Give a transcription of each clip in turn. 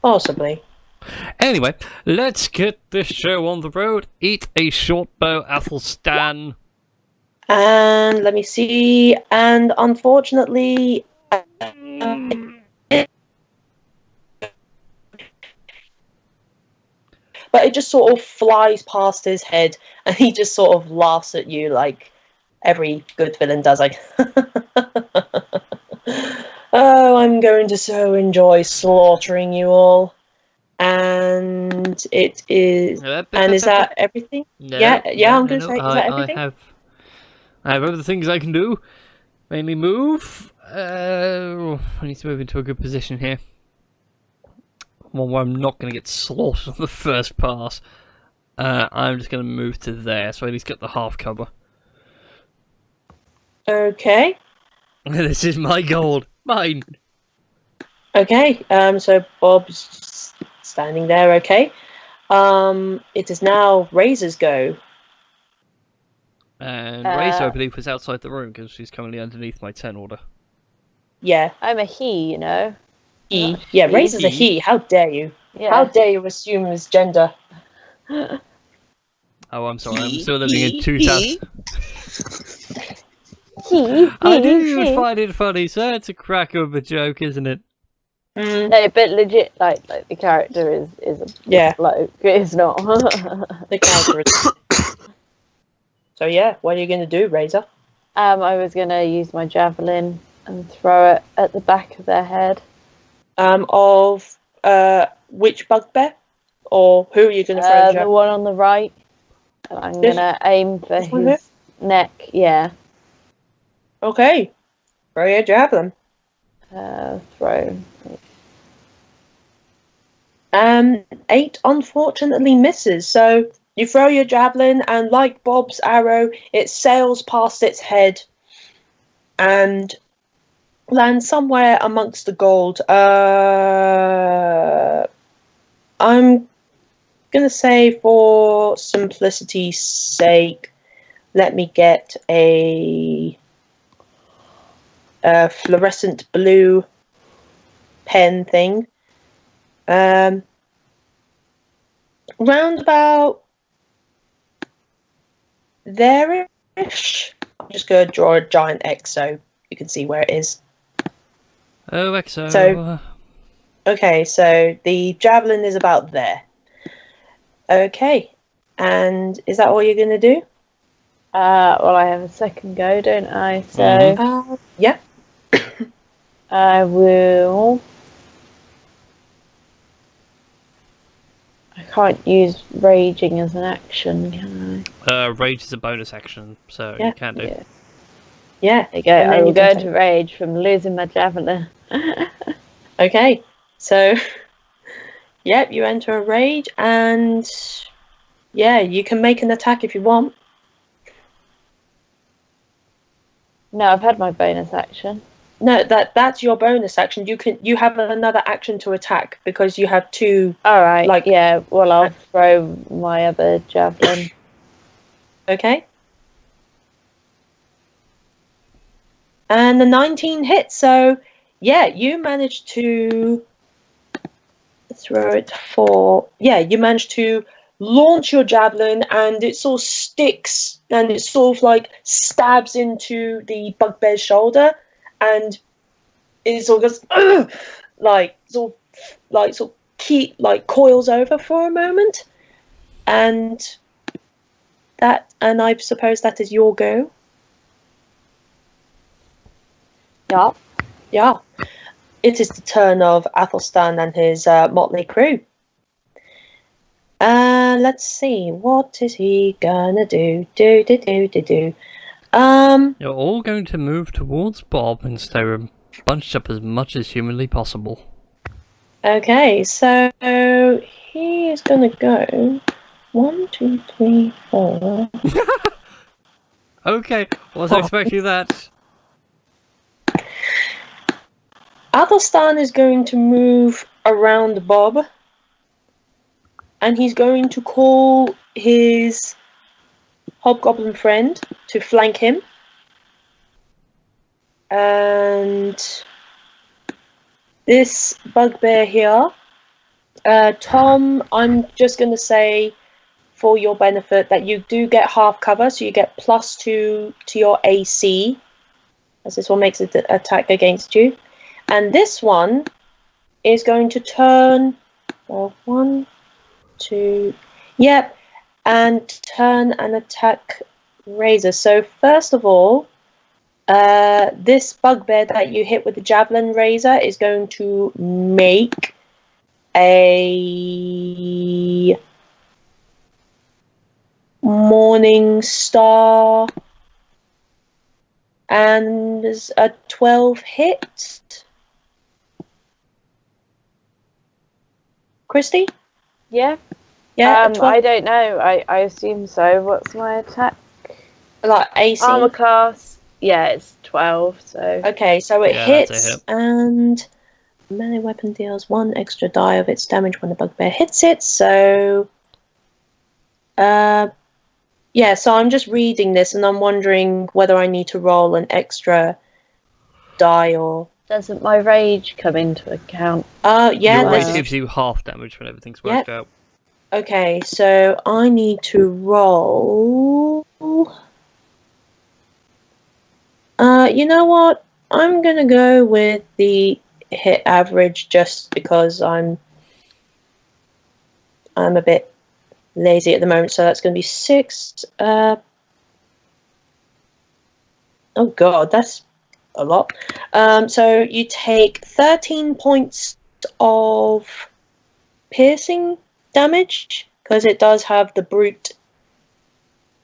Possibly. Anyway, let's get this show on the road. Eat a short bow, Athelstan. And let me see. And unfortunately, but it just sort of flies past his head, and he just sort of laughs at you like every good villain does. Like, oh, I'm going to so enjoy slaughtering you all. And it is. And is that everything? No, yeah, I'm no, going to say, is that everything? I have other things I can do. Mainly move. I need to move into a good position here. One where I'm not going to get slaughtered on the first pass. I'm just going to move to there, so at least get the half cover. Okay. This is my gold. Mine. Okay. So Bob's standing there. Okay. It is now Razor's go. And Razor, I believe, was outside the room because she's currently underneath my 10 order. Yeah. I'm a he, you know. He. Yeah, Razor's a he. How dare you? Yeah. How dare you assume his gender? Oh, I'm sorry. I'm still living in 2000. I knew you would find it funny, sir. It's a crack of a joke, isn't it? No, but legit, like the character is a bloke. It's not. The character is. So yeah, what are you going to do, Razor? I was going to use my javelin and throw it at the back of their head. Of which bugbear? Or who are you going to throw the one on the right. I'm going to aim for his neck, yeah. Okay. Throw your javelin. Throw. 8 unfortunately misses, so you throw your javelin and like Bob's arrow, it sails past its head and lands somewhere amongst the gold. I'm gonna say, for simplicity's sake, let me get a fluorescent blue pen thing. Round about there-ish. I'm just going to draw a giant X so you can see where it is. Oh, XO. So, okay, so the javelin is about there. Okay, and is that all you're going to do? Well, I have a second go, don't I? So, yeah. I will. I can't use raging as an action, can I? Rage is a bonus action, so you can do. Yeah. There you go. I will go into rage from losing my javelin. Okay, so yep, you enter a rage, and yeah, you can make an attack if you want. No, I've had my bonus action. No, that's your bonus action. You have another action to attack because you have 2. All right. Like, yeah. Well, I'll throw my other javelin. Okay. And the 19 hits. So yeah, you managed to throw it for. Yeah, you managed to launch your javelin, and it sort of sticks, and it sort of like stabs into the bugbear's shoulder. And it sort of goes, like sort of coils over for a moment, and I suppose that is your go. Yeah. Yeah. It is the turn of Athelstan and his motley crew. Let's see, what is he gonna do? You're all going to move towards Bob and stay bunched up as much as humanly possible. Okay, so he is gonna go 1, 2, 3, 4. Okay, wasn't expecting that. Athelstan is going to move around Bob, and he's going to call his hobgoblin friend to flank him. And this bugbear here. Tom, I'm just going to say for your benefit that you do get half cover, so you get +2 to your AC, as this one makes an attack against you. And this one is going to turn 1, 2, yep, and turn and attack Razor. So first of all, this bugbear that you hit with the javelin razor is going to make a Morning Star and a 12 hit. Christy? Yeah. Yeah. 12. I don't know. I assume so. What's my attack? Like AC. Armor class. Yeah, it's 12. So. Okay, so it that's a hits hit. and melee weapon deals 1 extra die of its damage when the bugbear hits it. So, yeah. So I'm just reading this and I'm wondering whether I need to roll an extra die or. Doesn't my rage come into account? Yeah. Your rage There's gives you half damage when everything's worked out. Okay, so I need to roll. You know what? I'm gonna go with the hit average just because I'm a bit lazy at the moment. So that's gonna be 6. Oh god, that's a lot. So you take 13 points of piercing damage because it does have the brute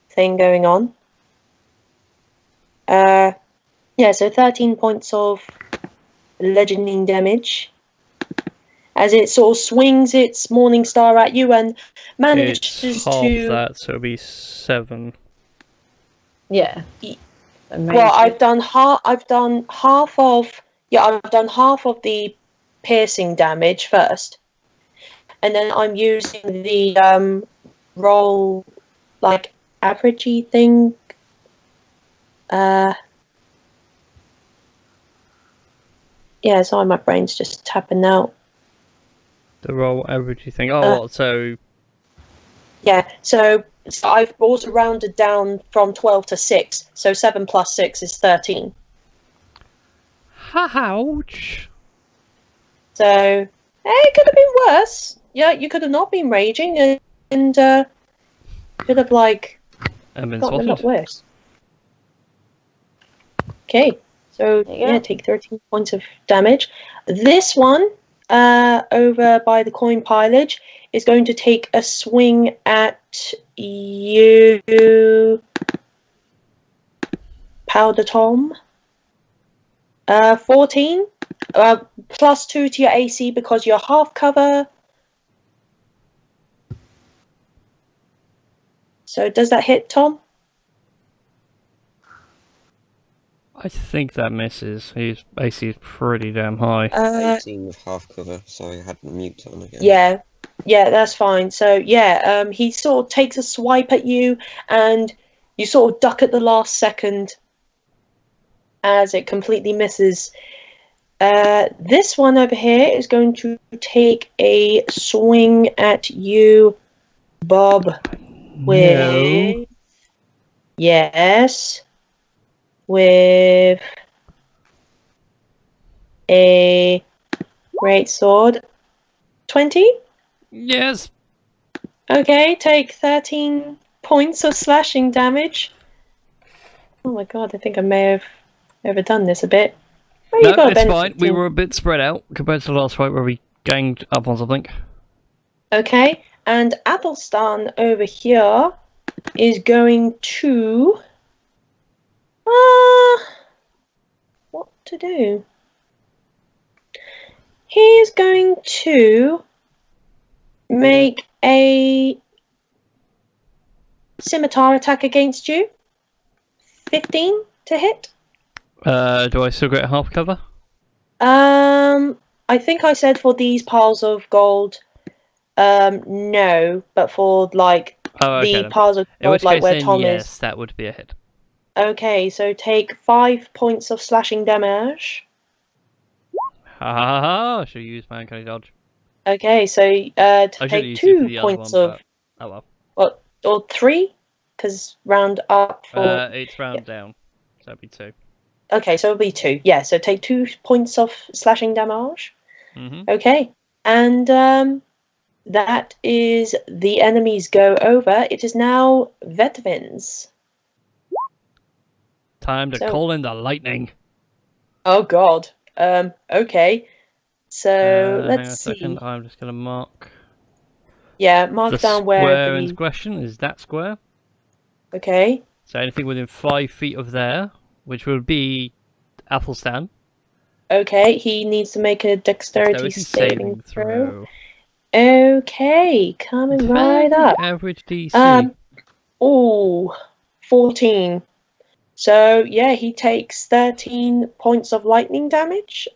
thing going on. Yeah, so 13 points of bludgeoning damage as it sort of swings its Morning Star at you and manages It's half to. that, so it'll be 7. Yeah. Well, I've done half of the piercing damage first, and then I'm using the roll like averagey thing. Yeah, sorry, my brain's just tapping out. The roll average you think. Oh, what? So. Yeah, so I've also rounded down from 12 to 6, so 7 plus 6 is 13. Ouch! So, it could have been worse. Yeah, you could have not been raging and could have, like, And been gotten a lot spotted. worse. Okay, so, There you yeah, go. take 13 points of damage. This one, over by the coin pilage, is going to take a swing at you, Powder Tom. 14. +2 to your AC because you're half cover. So does that hit, Tom? I think that misses. His AC is pretty damn high. 18 with half cover, sorry, I had the mute on again. Yeah, that's fine. So yeah, he sort of takes a swipe at you, and you sort of duck at the last second as it completely misses. This one over here is going to take a swing at you, Bob. With yes, with a great sword. 20. Yes. Okay, take 13 points of slashing damage. Oh my god, I think I may have overdone this a bit. Oh, you No, got a it's benefit fine. We team. were a bit spread out compared to the last fight where we ganged up on something. Okay, and Athelstan over here is going to... what to do? He's going to make a scimitar attack against you. 15 to hit. Do I still get half cover? I think I said for these piles of gold, no, but for like the then. piles of In gold, which like case, where then Tom yes, is. that would be a hit. Okay, so take 5 points of slashing damage. Ha! Should use my uncanny dodge. Okay, so to I should take use it for 2 the other points one, of... but oh well. Well, or 3? Because round up for... It's round down, so it'd be 2. Okay, so it'll be 2. Yeah, so take 2 points of slashing damage. Okay, and that is the enemy's go over. It is now Vetvin's. Time to call in the lightning. Oh god. Okay. So Hang on a let's see. second. I'm just gonna mark. Yeah, mark The down where square the... in question is that square. Okay. So anything within 5 feet of there, which would be Athelstan. Okay, he needs to make a dexterity saving throw. Okay, coming right up. Average DC. Oh, 14. So yeah, he takes 13 points of lightning damage,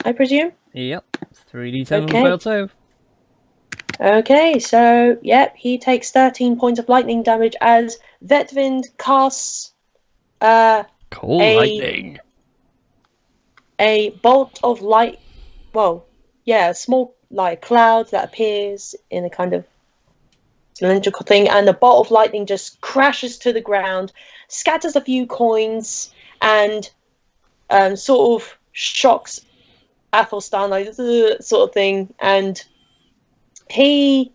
I presume. Yep, 3d10 on the Okay. failed save. Okay, so yep, he takes 13 points of lightning damage as Vetvind casts Lightning. a bolt of light. Well, yeah, a small like cloud that appears in a kind of cylindrical thing, and the bolt of lightning just crashes to the ground, scatters a few coins, and sort of shocks Athelstan, like sort of thing, and he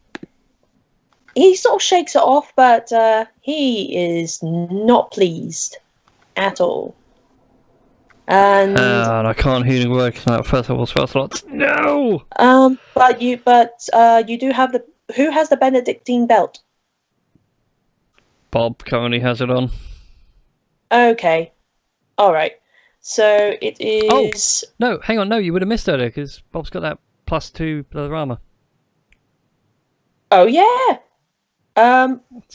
sort of shakes it off, but he is not pleased at all. And I can't healing work in that first level spell slots. No. But you do have the... Who has the Benedictine belt? Bob currently has it on. Okay, all right. So it is. Oh no! Hang on, no, you would have missed earlier because Bob's got that +2 leather armor. Oh yeah.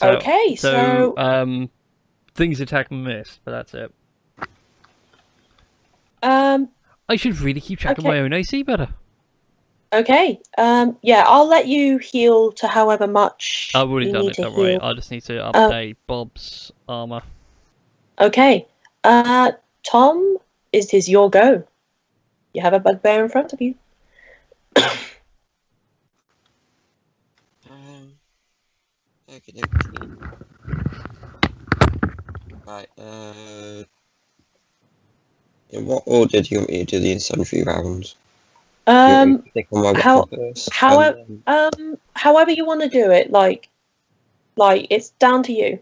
Okay. So things attack and miss, but that's it. I should really keep track of my own AC better. Okay. Yeah, I'll let you heal to however much. I've already you done need it. to Don't worry. heal. I just need to update Bob's armor. Okay. Tom, it is your go. You have a bugbear in front of you. Okay. Right. In what order do you want me to do the incendiary rounds? However you want to do it, like it's down to you.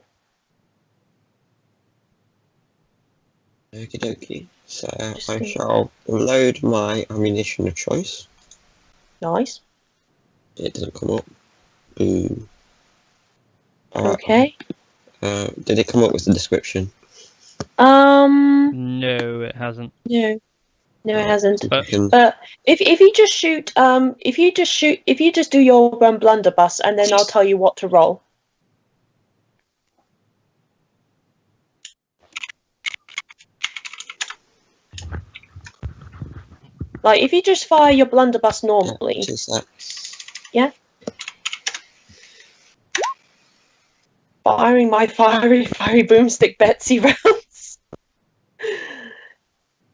Okie dokie. So I shall load my ammunition of choice. Nice. It doesn't come up. Boo. Okay. Did it come up with the description? No, it hasn't. No, it hasn't. But if you just shoot, if you just do your blunderbuss, and then I'll tell you what to roll. Like if you just fire your blunderbuss normally. Yeah. Firing my fiery boomstick Betsy rounds.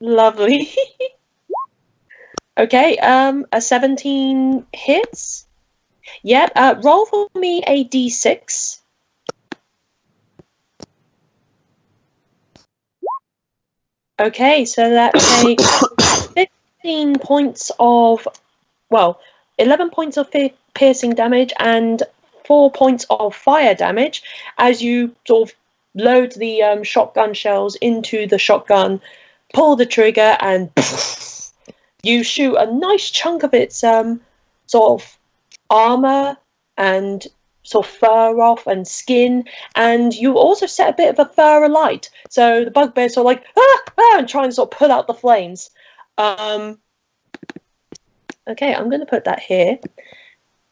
Lovely. Okay, a 17 hits. Yep, roll for me a d6. Okay, so that takes 15 points of, 11 points of piercing damage and 4 points of fire damage as you sort of load the shotgun shells into the shotgun, pull the trigger, and you shoot a nice chunk of its sort of armor and sort of fur off and skin, and you also set a bit of a fur alight. So the bugbear's sort of like and try and sort of put out the flames. Okay, I'm going to put that here.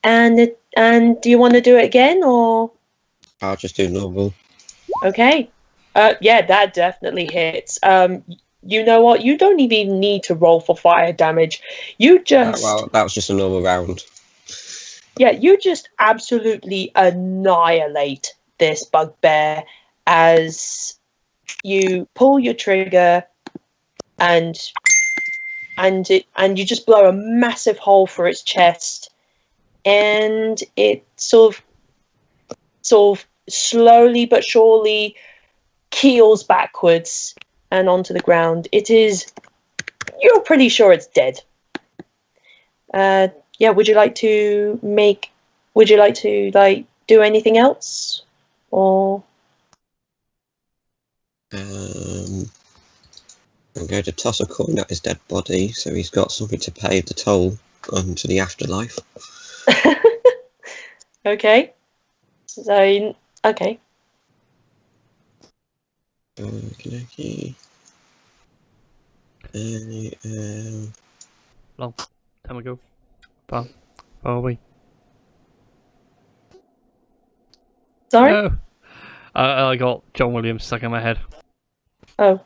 And do you want to do it again, or? I'll just do normal. Okay. Yeah, that definitely hits. You know what? You don't even need to roll for fire damage. You just... well, that was just a normal round. Yeah, you just absolutely annihilate this bugbear as you pull your trigger and and you just blow a massive hole through its chest, and it sort of slowly but surely keels backwards and onto the ground. You're pretty sure it's dead. Yeah, would you like to like do anything else? Or I'm going to toss a coin at his dead body so he's got something to pay the toll onto the afterlife. okay. So okay. Okay. Long time ago. Far away. Sorry? No. I got John Williams stuck in my head. Oh.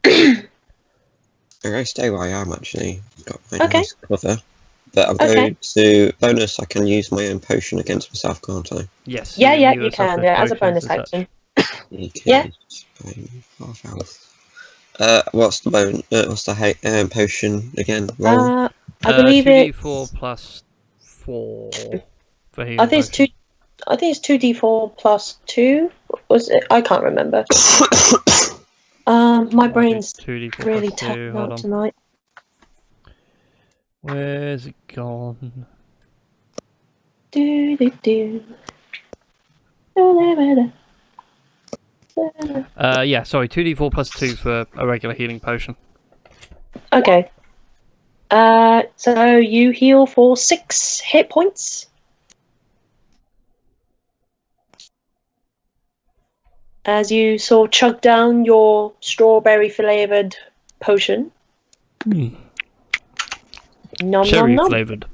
Okay, stay where I am actually. Got my nice cover. But I'm going to bonus. I can use my own potion against myself, can't I? Yes. Yeah, you can. Yeah, as a bonus action. Yeah. Half health. What's the potion again? Roll. I believe 2d4 plus 4 for healing. I think it's 2. I think it's 2d4 plus 2. Was it? I can't remember. My brain's 2d4 really plus 2. tapped Hold out on. tonight. Where's it gone? Do. Yeah, sorry, 2d4 plus 2 for a regular healing potion. Okay. So you heal for 6 hit points. As you sort of chug down your strawberry flavoured potion. Nom, Cherry nom, nom. flavoured.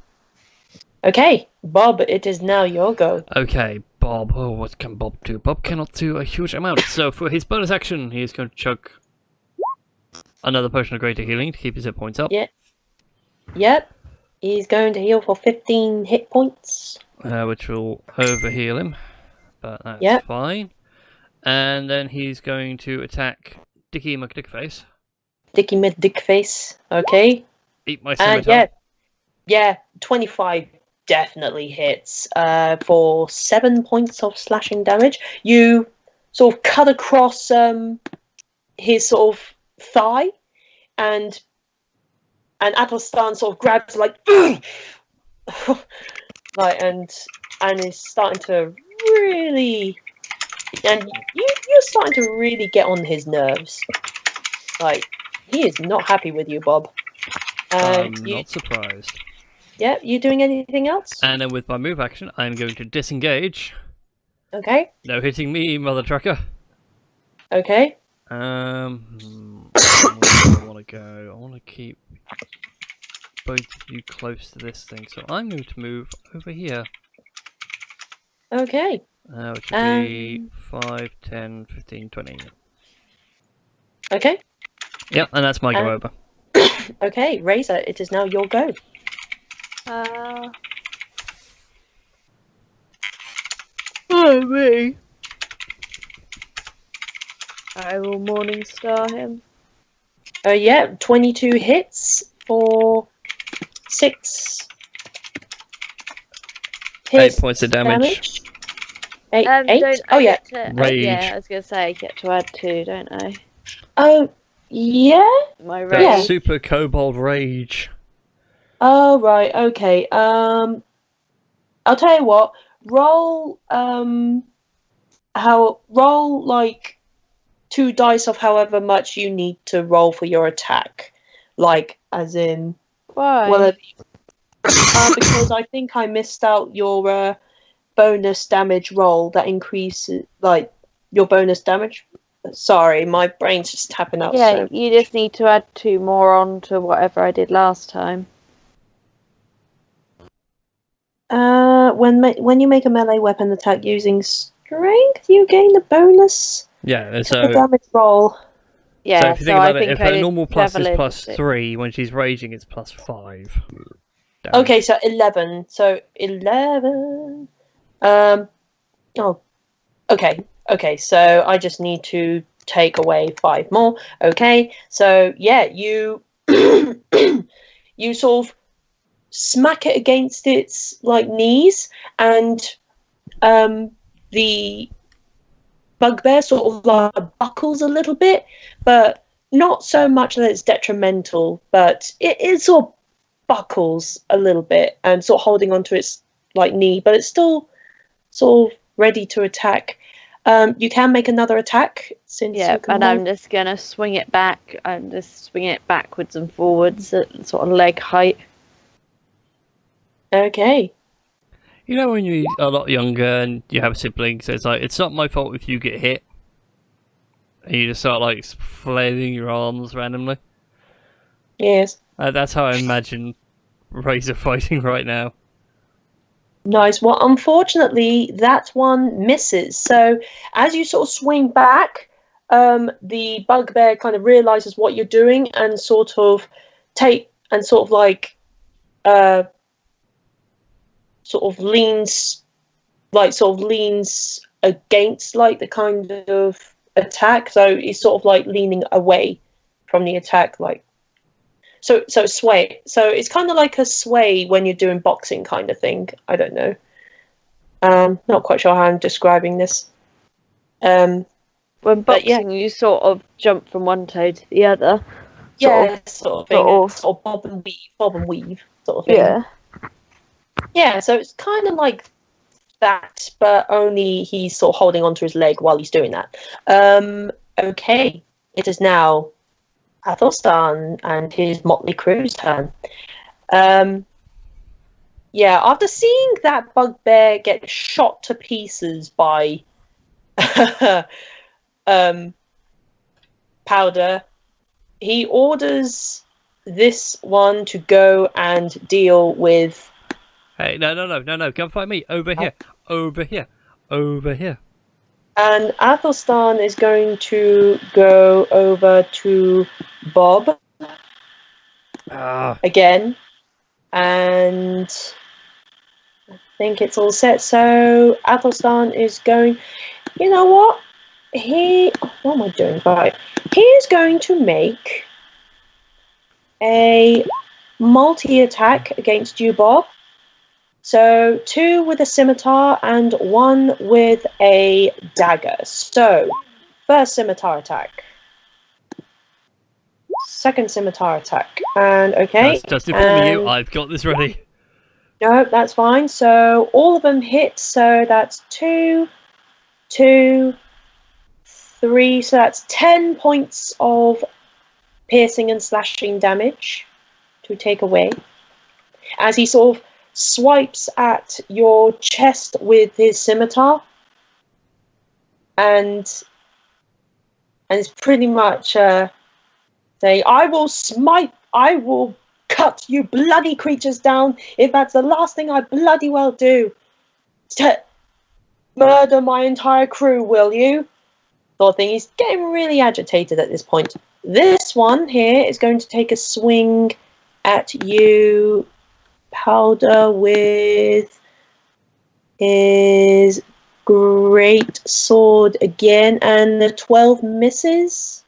Okay, Bob, it is now your go. Okay, Bob. Oh, what can Bob do? Bob cannot do a huge amount. So for his bonus action, he is going to chug another potion of greater healing to keep his hit points up. Yeah. Yep. He's going to heal for 15 hit points. Which will overheal him. But that's fine. And then he's going to attack Dickie McDickface. Dickie McDickface. Okay. Eat my scimitar. Yeah, 25 definitely hits for 7 points of slashing damage. You sort of cut across his sort of thigh, and Atlastan sort of grabs like and is starting to really, and you're starting to really get on his nerves. Like, he is not happy with you, Bob. I'm not surprised. Yeah, you doing anything else? And then with my move action, I'm going to disengage. Okay. No hitting me, mother trucker. Okay. Where do I want to go? I want to keep both of you close to this thing, so I'm going to move over here. Okay. Which would be 5, 10, 15, 20. Okay. Yep, and that's my go over. Okay, Razor, it is now your go. Oh, me. I will Morningstar him. Yeah, 22 hits for 6 8 points of damage. 8? Don't Oh, I yeah. get to, Rage. yeah, I was going to say I get to add 2, don't I? Oh, yeah? My That rage. super Kobold Rage. Oh, right, okay. I'll tell you what. Roll, roll, like, 2 dice of however much you need to roll for your attack. Like, as in... Why? Well, because I think I missed out your bonus damage roll that increases, like, your bonus damage. Sorry, my brain's just tapping out. Yeah, you just need to add 2 more on to whatever I did last time. When you make a melee weapon attack using strength, you gain the bonus Yeah, to the damage roll. Yeah, so if you think about it, if I her normal plus is Javelin plus to 3, when she's raging it's plus 5. Damage. Okay, so 11. So 11. Oh, okay. So I just need to take away 5 more. Okay, so yeah, you you sort of smack it against its like knees, and the bugbear sort of like buckles a little bit, but not so much that it's detrimental, but it sort of buckles a little bit and sort of holding onto its like knee, but it's still sort of ready to attack. You can make another attack since and I'm just gonna swing it back. I'm just swinging it backwards and forwards at sort of leg height. Okay. You know when you're a lot younger and you have siblings, it's like, it's not my fault if you get hit. And you just start like flailing your arms randomly. Yes. That's how I imagine Razor fighting right now. Nice. Well, unfortunately, that one misses. So as you sort of swing back, the bugbear kind of realizes what you're doing and sort of leans against like the kind of attack. So he's sort of like leaning away from the attack, like so sway. So it's kind of like a sway when you're doing boxing kind of thing. I don't know. Not quite sure how I'm describing this. When boxing, you sort of jump from one toe to the other. Sort of thing. Sort of bob and weave sort of thing. Yeah. Yeah, so it's kind of like that, but only he's sort of holding onto his leg while he's doing that. Okay, it is now Athelstan and his motley crew's turn. After seeing that bugbear get shot to pieces by Powder, he orders this one to go and deal with... Hey, no, come find me. Over here. And Athelstan is going to go over to Bob again. And I think it's all set. So Athelstan is going... You know what? What am I doing? Right. He is going to make a multi-attack against you, Bob. So 2 with a scimitar and 1 with a dagger. So first scimitar attack. Second scimitar attack. And okay. Just informing you, I've got this ready. No, that's fine. So all of them hit. So that's 2, 2, 3. So that's 10 points of piercing and slashing damage to take away. As he sort of swipes at your chest with his scimitar, and it's pretty much saying, I will cut you bloody creatures down if that's the last thing I bloody well do. Murder my entire crew, will you? Sort of thing. He's getting really agitated at this point. This one here is going to take a swing at you, Powder, with his great sword again, and the 12 misses.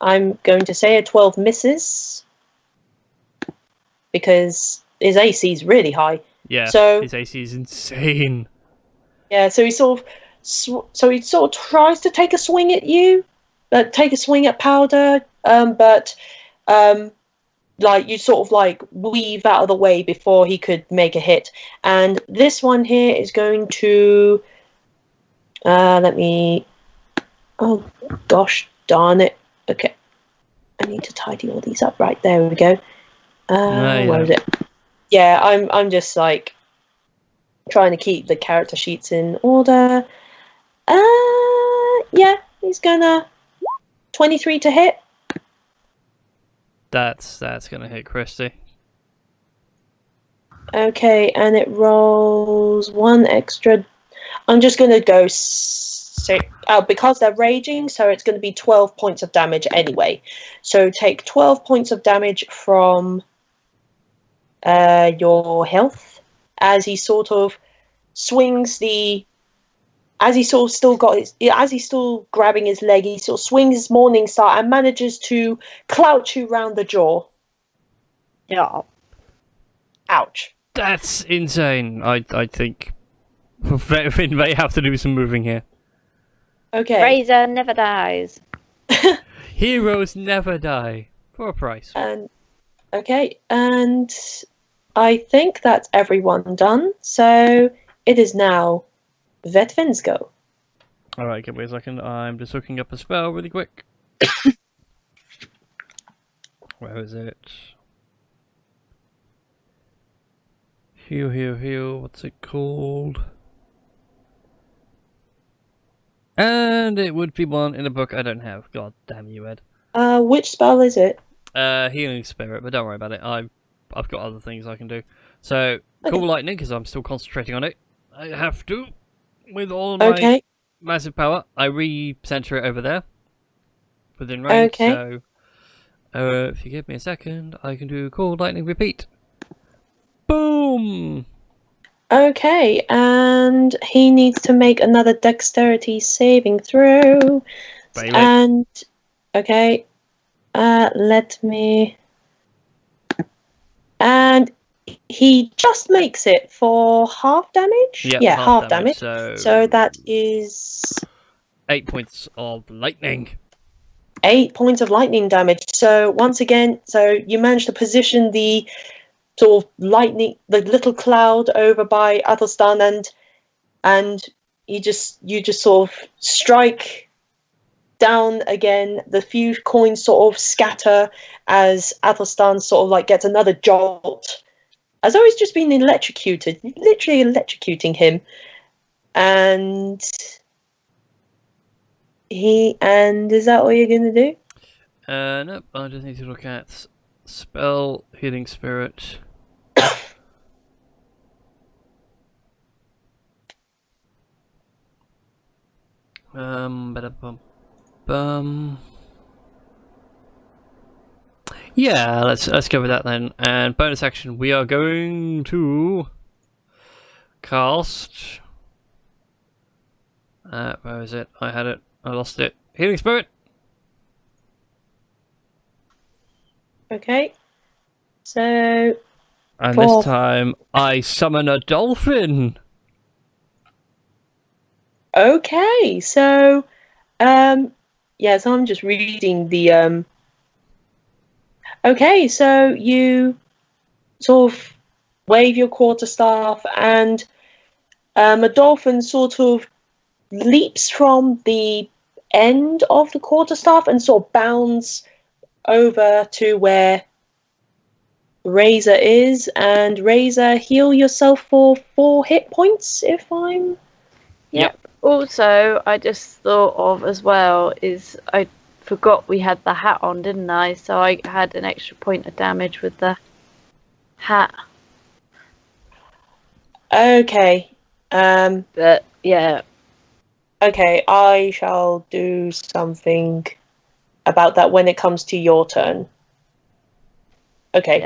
I'm going to say a 12 misses because his AC is really high. Yeah, so his AC is insane. Yeah, so he sort of tries to take a swing at you, take a swing at Powder, but like you sort of like weave out of the way before he could make a hit. And this one here is going to oh gosh darn it. Okay, I need to tidy all these up. Right, there we go. Where is it? Yeah, I'm just like trying to keep the character sheets in order. Yeah, he's gonna 23 to hit. That's gonna hit Christy. Okay, and it rolls 1 extra. I'm just gonna go because they're raging, so it's going to be 12 points of damage anyway. So take 12 points of damage from your health as he sort of swings the as he sort of still got as he's still grabbing his leg, he sort of swings his morning star and manages to clouch you round the jaw. Yeah. Ouch. That's insane. I think Finn may have to do some moving here. Okay. Razor never dies. Heroes never die. For a price. And okay, and I think that's everyone done. So it is now Vetvin's go. Alright, give me a second. I'm just hooking up a spell really quick. Where is it? Heal. What's it called? And it would be one in a book I don't have. God damn you, Ed. Which spell is it? Healing Spirit, but don't worry about it. I've got other things I can do. So, Cool Lightning, because I'm still concentrating on it. I have to. With all my massive power, I re-center it over there. Within range, so... if you give me a second, I can do Cool Lightning Repeat. Boom! Okay, and he needs to make another dexterity saving throw. Bailey. And okay, let me. And he just makes it for half damage. Yep, yeah, half damage. So that is 8 points of lightning. 8 points of lightning damage. So once again, so you manage to position the sort of lightning, the little cloud over by Athelstan, and you just sort of strike down again. The few coins sort of scatter as Athelstan sort of like gets another jolt, as though he's just been electrocuted, literally electrocuting him. And is that all you're gonna do? Nope, I just need to look at spell, healing spirit. Yeah, let's go with that then. And bonus action, we are going to cast. Where is it? I had it. I lost it. Healing spirit. Okay. So. And this time, I summon a dolphin. Okay, so, yeah, so I'm just reading the, okay, so you sort of wave your quarterstaff, and a dolphin sort of leaps from the end of the quarterstaff and sort of bounds over to where Razor is, and Razor, heal yourself for 4 hit points, if I'm... Yep. Also, I just thought of as well is I forgot we had the hat on, didn't I? So I had an extra point of damage with the hat. Okay. But yeah. Okay, I shall do something about that when it comes to your turn. Okay.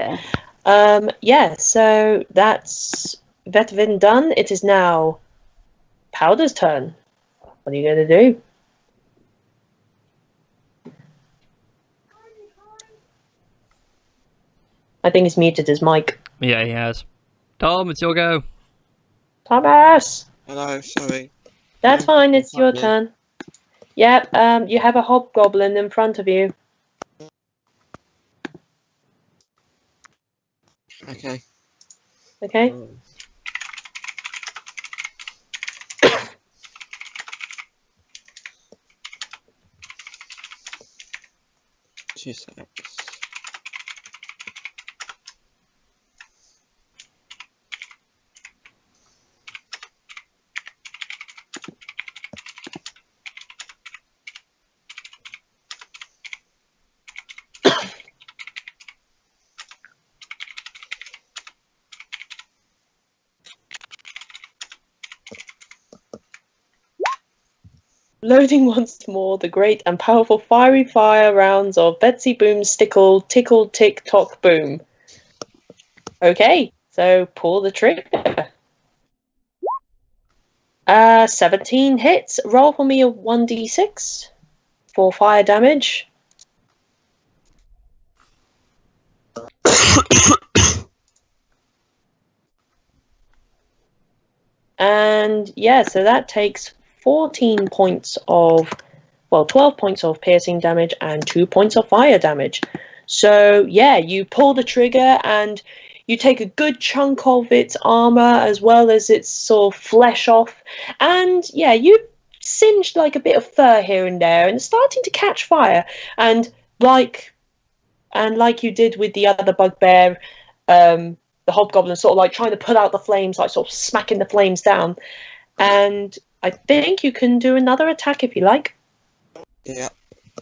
Yeah. Yeah, so that's Vetvin done. It is now Powder's turn. What are you going to do? I think he's muted his mic. Yeah, he has. Tom, it's your go. Thomas! Hello, sorry. That's fine, it's your turn. Yep, you have a hobgoblin in front of you. Okay. Okay? 2 secs. Loading once more the great and powerful fiery fire rounds of Betsy Boom's Stickle, Tickle, Tick, Tock, Boom. Okay, so pull the trigger. 17 hits. Roll for me a 1d6 for fire damage. And yeah, so that takes 14 points of, well, 12 points of piercing damage and 2 points of fire damage. So yeah, you pull the trigger and you take a good chunk of its armor as well as its sort of flesh off. And yeah, you singed like a bit of fur here and there and it's starting to catch fire. And like you did with the other bugbear, the hobgoblin sort of like trying to put out the flames, like sort of smacking the flames down. And I think you can do another attack if you like. Yeah,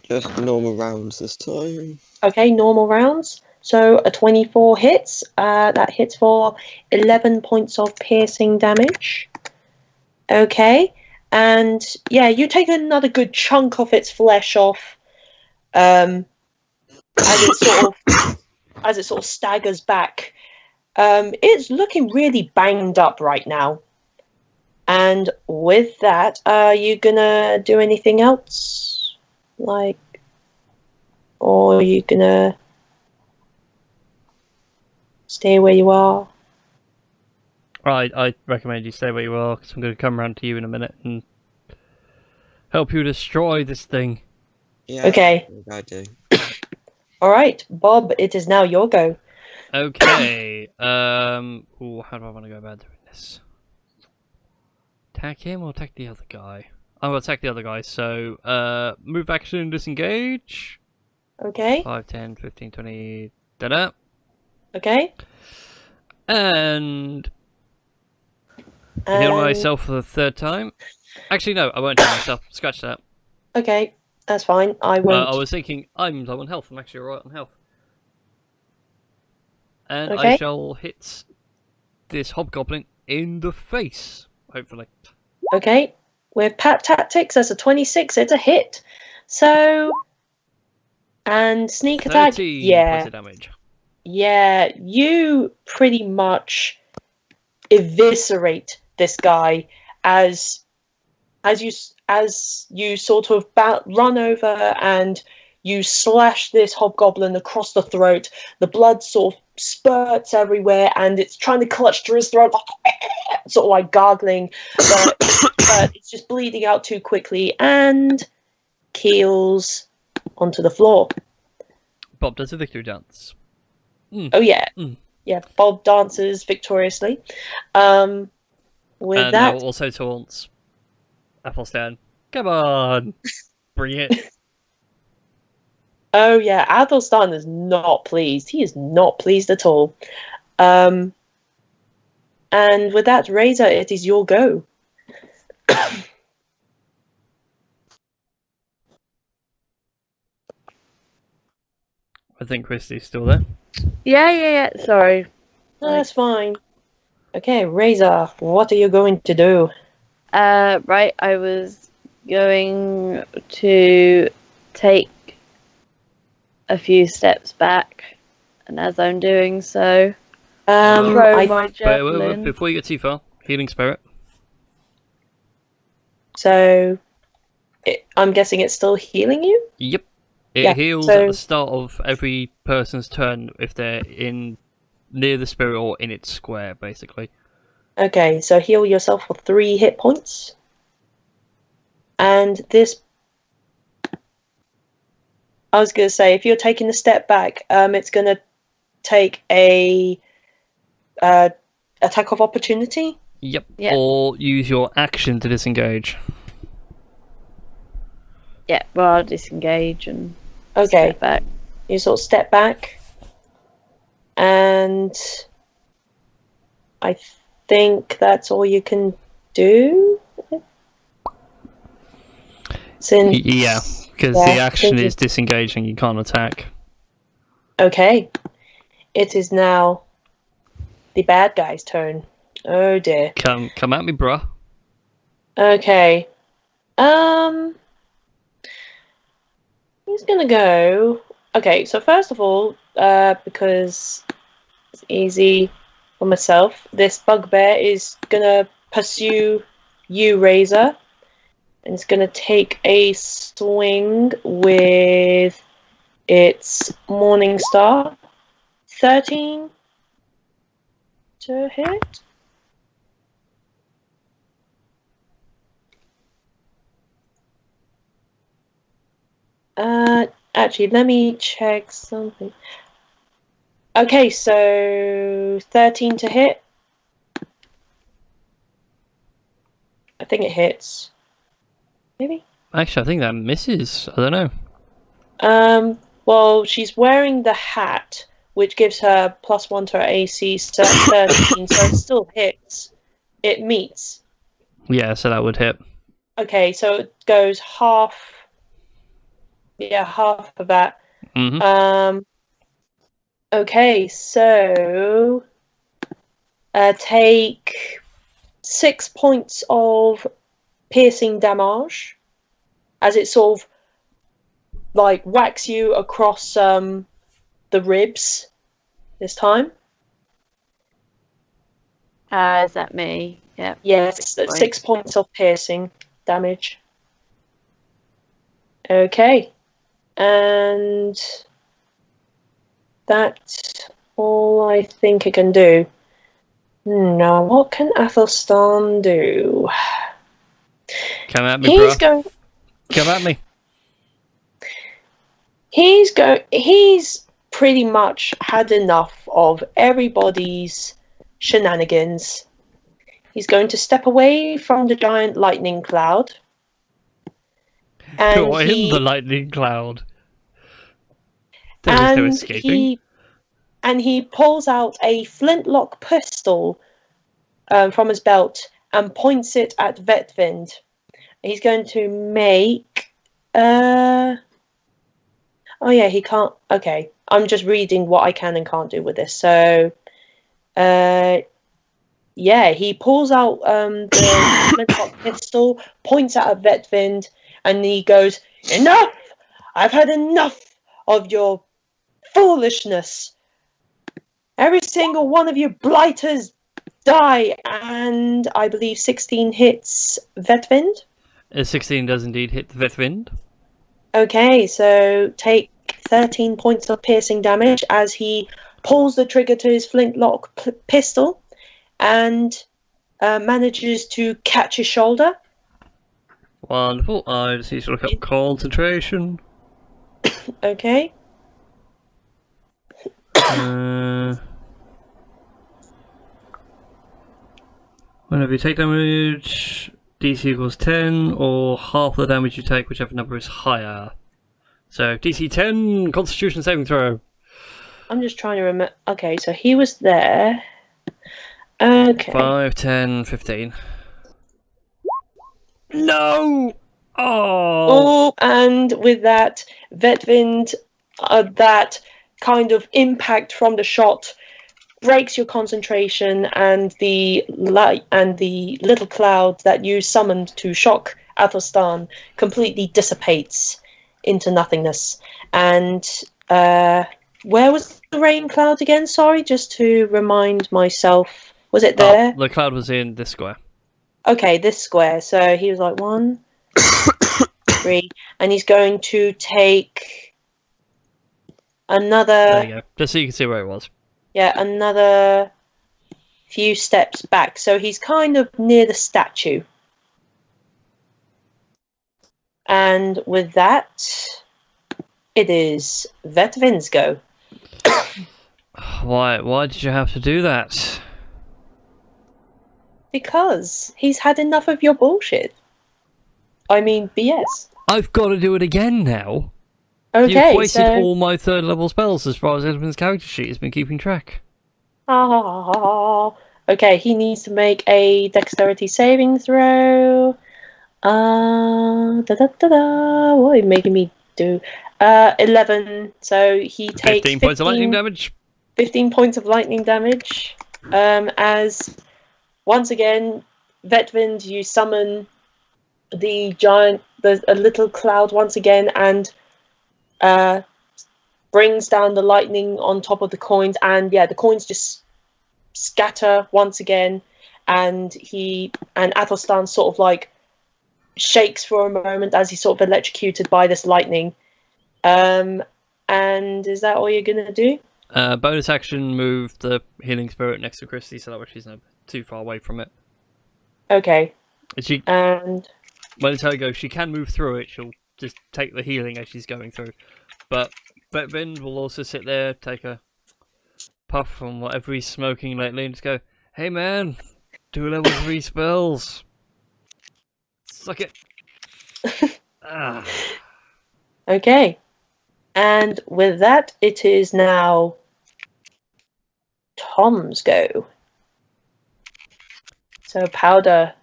just normal rounds this time. Okay, normal rounds. So a 24 hits. That hits for 11 points of piercing damage. Okay, and yeah, you take another good chunk of its flesh off. As it sort of staggers back. It's looking really banged up right now. And with that, are you gonna do anything else? Like, or are you gonna stay where you are? Right, I recommend you stay where you are, because I'm going to come around to you in a minute and help you destroy this thing. Yeah, Okay. I do. Alright, Bob, it is now your go. Okay, ooh, how do I want to go about doing this? Attack him or attack the other guy? I'm going to attack the other guy, so, move action, disengage. Okay. 5, 10, 15, 20, da-da. Okay. And heal myself for the third time. Actually, no, I won't heal myself. Scratch that. Okay, that's fine. I won't. I was thinking, I'm low on health. I'm actually alright on health. And Okay. I shall hit this hobgoblin in the face, hopefully. Okay. With Pat Tactics, that's a 26. It's a hit. So, and sneak attack. 13 Yeah. points of damage. Yeah, you pretty much eviscerate this guy as you sort of run over and you slash this hobgoblin across the throat. The blood sort of spurts everywhere, and it's trying to clutch to his throat, sort of like gargling, but it's just bleeding out too quickly and keels onto the floor. Bob does a victory dance. Oh yeah, Mm. yeah. Bob dances victoriously. With And that, now also taunts Athelstan. Come on, bring it. oh yeah, Athelstan is not pleased. He is not pleased at all. And with that, Razor, it is your go. I think Christy's still there. Yeah. Sorry. No, that's fine. Okay, Razor, what are you going to do? Right. I was going to take a few steps back, and as I'm doing so, throw my Wait, javelin. before you get too far, healing spirit. So, I'm guessing it's still healing you? Yep. It Yeah, heals so- at the start of every person's turn if they're near the spirit or in its square, basically. Okay, so heal yourself for 3 hit points. And this... I was going to say, if you're taking a step back, it's going to take a attack of opportunity. Yep. Yeah. Or use your action to disengage. Yeah. Well, I'll disengage and Okay, step back. you sort of step back. And I think that's all you can do. Since, Yeah, because Yeah, the action thank you. is disengaging, you can't attack. okay, it is now the bad guy's turn. Oh dear. Come at me, bruh. Okay. He's gonna go. Okay, so first of all, because it's easy for myself, this bugbear is gonna pursue you, Razor. And it's going to take a swing with its Morning Star. 13 to hit. Actually, let me check something. Okay, so 13 to hit. I think it hits. Maybe? Actually, I think that misses. I don't know. Well, she's wearing the hat, which gives her +1 to her AC, so that's 13, so it still hits. It meets. Yeah, so that would hit. Okay, so it goes half. Yeah, half of that. Mm-hmm. Okay, so take 6 points of piercing damage as it sort of like whacks you across the ribs this time. Is that me? Yeah. Yes, 6 points of piercing damage. Okay. And that's all I think I can do. Now, what can Athelstan do? Come at me, bro. Come at me. He's pretty much had enough of everybody's shenanigans. He's going to step away from the giant lightning cloud. And You're in the lightning cloud. There is no escaping. He pulls out a flintlock pistol from his belt and points it at Vetvind. He's going to make... Oh yeah, he can't... Okay, I'm just reading what I can and can't do with this. So, yeah, he pulls out the flintlock pistol, points at Vetvind, and he goes, "Enough! I've had enough of your foolishness. Every single one of you blighters die." And I believe 16 hits Vetvind. 16 does indeed hit the Vetvind. Okay, so take 13 points of piercing damage as he pulls the trigger to his flintlock pistol and manages to catch his shoulder. Wonderful. I just need to look up concentration. Okay. Whenever you take damage, DC equals 10, or half the damage you take, whichever number is higher. So, DC 10, Constitution saving throw. I'm just trying to remember. Okay, so he was there. Okay. 5, 10, 15. No! Oh! And with that, Vetvind, that kind of impact from the shot breaks your concentration, and the light and the little cloud that you summoned to shock Athelstan completely dissipates into nothingness. And where was the rain cloud again? Sorry, just to remind myself. Was it there? The cloud was in this square. Okay, this square. So he was like 1, 3, and he's going to take another. There you go. Just so you can see where it was. Yeah, another few steps back. So he's kind of near the statue. And with that, it is Vetvind's go. Why did you have to do that? Because he's had enough of your bullshit. I mean, BS. I've got to do it again now. Okay, You've wasted so... all my 3rd level spells as far as Edmund's character sheet has been keeping track. Okay, he needs to make a dexterity saving throw. What are you making me do? 11. So he takes 15 points of lightning damage. 15 points of lightning damage. As once again, Vetvind, you summon the giant, a little cloud once again, and brings down the lightning on top of the coins, and yeah, the coins just scatter once again, and Athelstan sort of like shakes for a moment as he's sort of electrocuted by this lightning. And is that all you're gonna do? Bonus action, move the healing spirit next to Christy so that way she's not too far away from it. Okay. And by the time I go, she can move through it. She'll just take the healing as she's going through. But Vetvind will also sit there, take a puff from whatever he's smoking lately, and just go, "Hey man, do level 3 spells. Suck it." Okay. And with that, it is now Tom's go. So Powder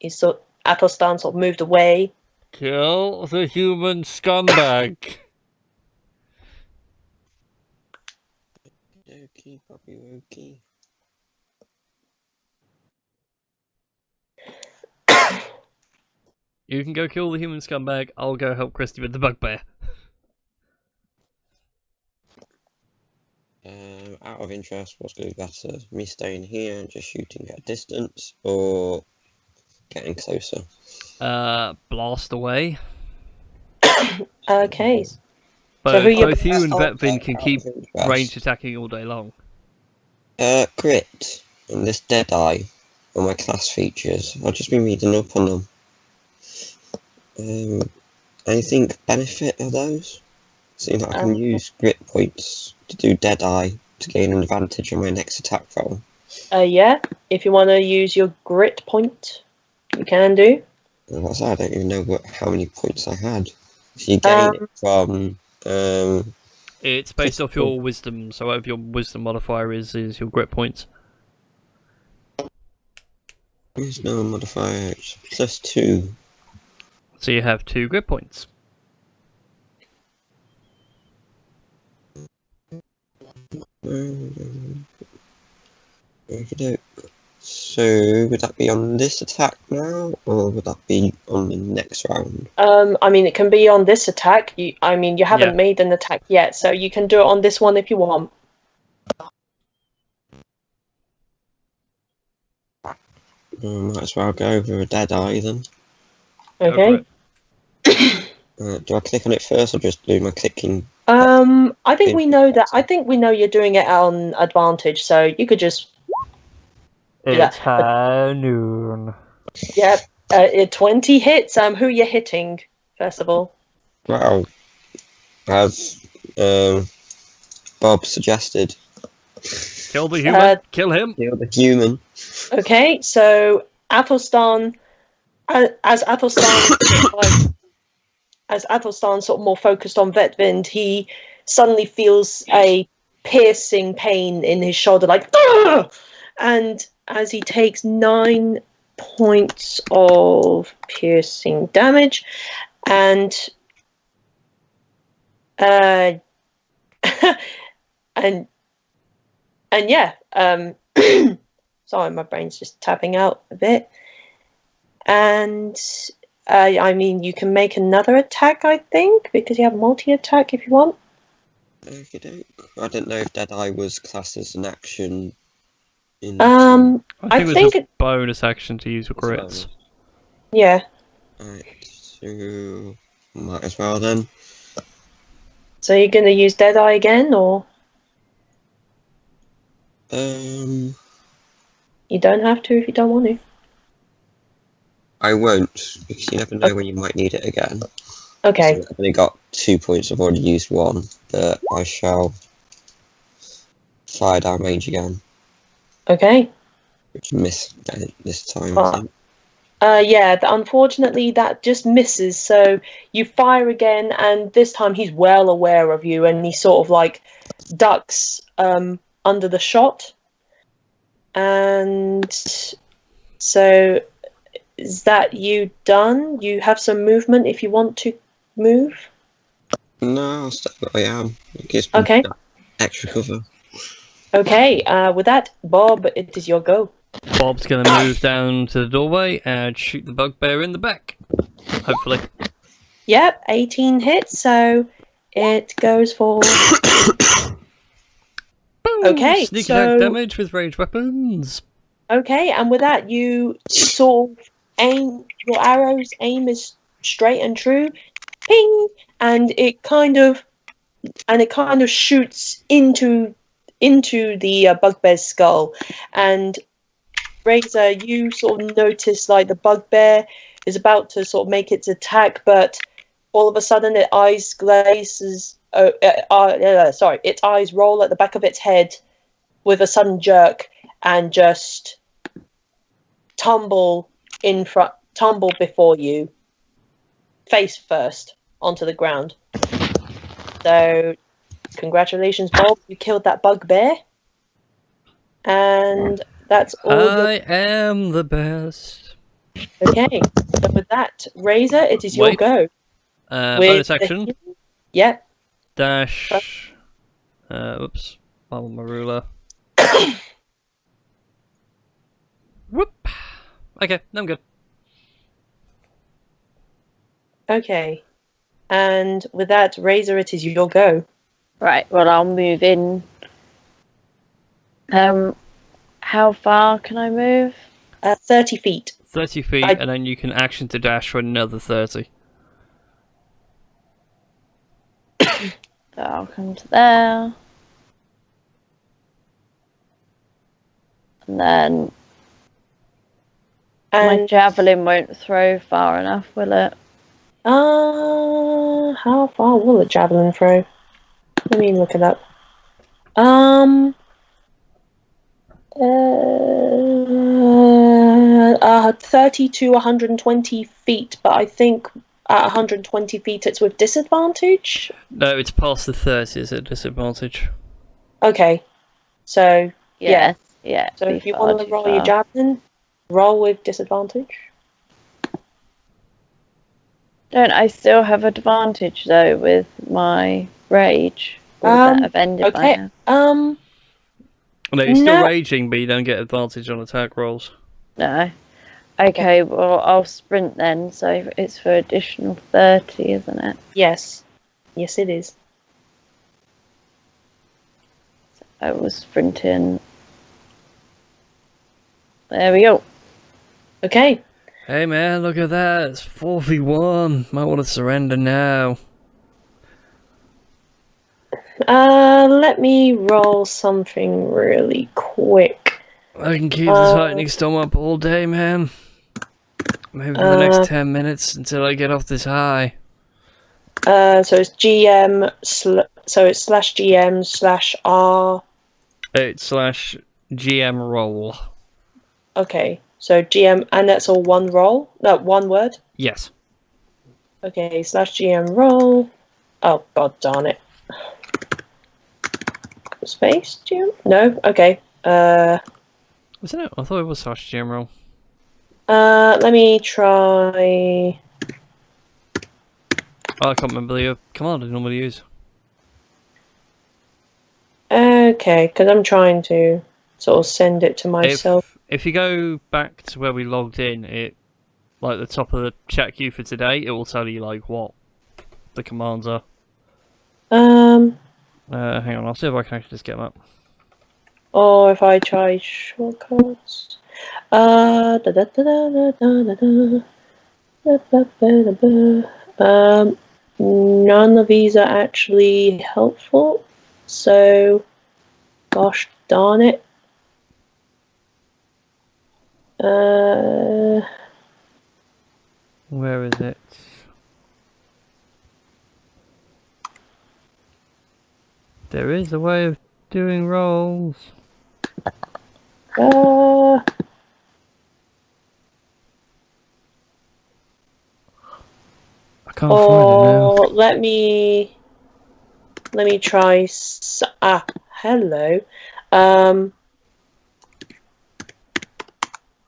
is Athelstan sort of moved away. Kill the human scumbag. Okie, Bobby Wokey. You can go kill the human scumbag. I'll go help Christy with the bugbear. Out of interest, what's going to be better? Me staying here and just shooting at a distance, or getting closer? Blast away. Okay. But So both you and Vetvind can keep range attacking all day long. Grit and this Deadeye are my class features. I've just been reading up on them. Anything benefit of those? Seeing that I can use grit points to do Deadeye to gain an advantage on my next attack roll. Yeah, if you want to use your grit point, you can do. What's that? I don't even know how many points I had. So you gain it from... It's based off your wisdom, so whatever your wisdom modifier is your grit points. There's no modifier, it's +2. So you have 2 grit points. So would that be on this attack now, or would that be on the next round? I mean, it can be on this attack. You haven't made an attack yet, so you can do it on this one if you want. Might as well go over a Deadeye then. Okay. Do I click on it first, or just do my clicking? I think we know that. I think we know you're doing it on advantage, so you could just. It's high noon. Yep. 20 hits. Who are you hitting, first of all? Well, as Bob suggested. Kill the human. Kill him. Kill the human. Okay, so Athelstan, as Athelstan sort of more focused on Vetvind, he suddenly feels a piercing pain in his shoulder, like, "Ugh!" And as he takes 9 points of piercing damage, and yeah, sorry, my brain's just tapping out a bit. And I mean, you can make another attack, I think, because you have multi-attack if you want. Okay, I didn't know if Deadeye was classed as an action. I think it's a bonus action to use your grits. Yeah. Alright, so might as well then. So you're going to use Deadeye again, or? You don't have to if you don't want to. I won't, because you never know when you might need it again. Okay. So I've only got 2 points, I've already used 1, but I shall fire down range again. Okay. Which missed this time, I think. Yeah, unfortunately that just misses, so you fire again, and this time he's well aware of you, and he sort of like ducks under the shot. And so is that you done? You have some movement if you want to move? No, I'll stay where I am. It gives me extra cover. Okay, with that, Bob, it is your go. Bob's going to move down to the doorway and shoot the bugbear in the back. Hopefully. Yep, 18 hits, so it goes for... Boom! Okay, Sneak attack damage with ranged weapons. Okay, and with that, you sort of aim your arrows. Aim is straight and true. Ping, and it kind of shoots into the bugbear's skull. And Razor, you sort of notice like the bugbear is about to sort of make its attack, but all of a sudden its eyes glazes. Its eyes roll at the back of its head with a sudden jerk and just tumble before you, face first, onto the ground. So, congratulations, Bob! You killed that bugbear, and that's all. I am the best. Okay, so with that, Razor, it is your Wait. go. Bonus action. Yeah. Dash. Oops. Follow my ruler. Whoop. Okay, I'm good. Okay. And with that, Razor, it is your go. Right, well, I'll move in. How far can I move? 30 feet. 30 feet, and then you can action to dash for another 30. So I'll come to there. And then my javelin won't throw far enough, will it? How far will a javelin throw? Let me look it up. 30 to 120 feet, but I think at 120 feet it's with disadvantage. No, it's past the 30 is at disadvantage. Okay, so Yeah. So if you want to roll your javelin, roll with disadvantage. Don't I still have advantage though with my rage? Or would that have ended by Okay. now? No, you're still No. raging, but you don't get advantage on attack rolls. No. Okay, well I'll sprint then, so it's for additional 30, isn't it? Yes. Yes, it is. I was sprinting. There we go. Okay. Hey man, look at that. It's 4v1. Might want to surrender now. Let me roll something really quick. I can keep this lightning storm up all day, man. Maybe for the next 10 minutes until I get off this high. So it's GM. So it's /GM/R. It's /GM roll. Okay. So GM, and that's all one roll. No, one word. Yes. Okay. /GM roll. Oh god darn it. Space GM? No. Okay. Wasn't it? I thought it was /GM roll. Let me try. Oh, I can't remember the command I normally use. Okay, because I'm trying to sort of send it to myself. If you go back to where we logged in, it like the top of the chat queue for today, it will tell you like what the commands are. Hang on, I'll see if I can actually just get them up. Or if I try shortcuts. None of these are actually helpful. So, gosh darn it. Where is it? There is a way of doing rolls. I can't find it now. Let me try. Hello.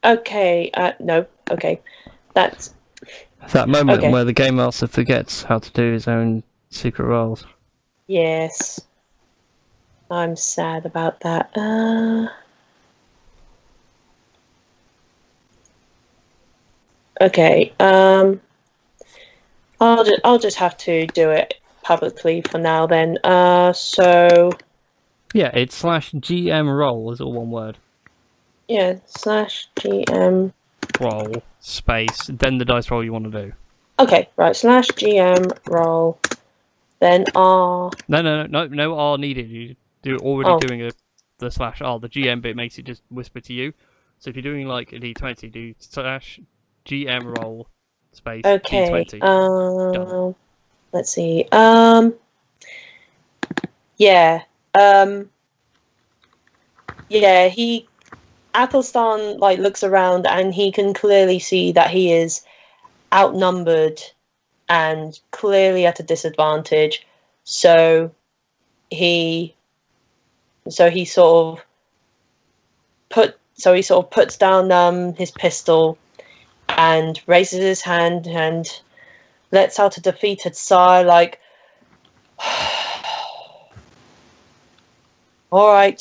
Okay. No. Okay. That's that moment okay. where the game master forgets how to do his own secret rolls. Yes. I'm sad about that. Okay. I'll just have to do it publicly for now then. So yeah, it's /GM roll is all one word. Yeah, slash GM. roll space, then the dice roll you want to do. Okay, right, slash GM roll. Then R. No R needed. You're already doing the slash R. The GM bit makes it just whisper to you. So if you're doing like a D20, do slash GM roll space Okay. D20. Done. Let's see. Yeah. Yeah. Athelstan like looks around and he can clearly see that he is outnumbered and clearly at a disadvantage. So he sort of puts down his pistol and raises his hand and lets out a defeated sigh like, all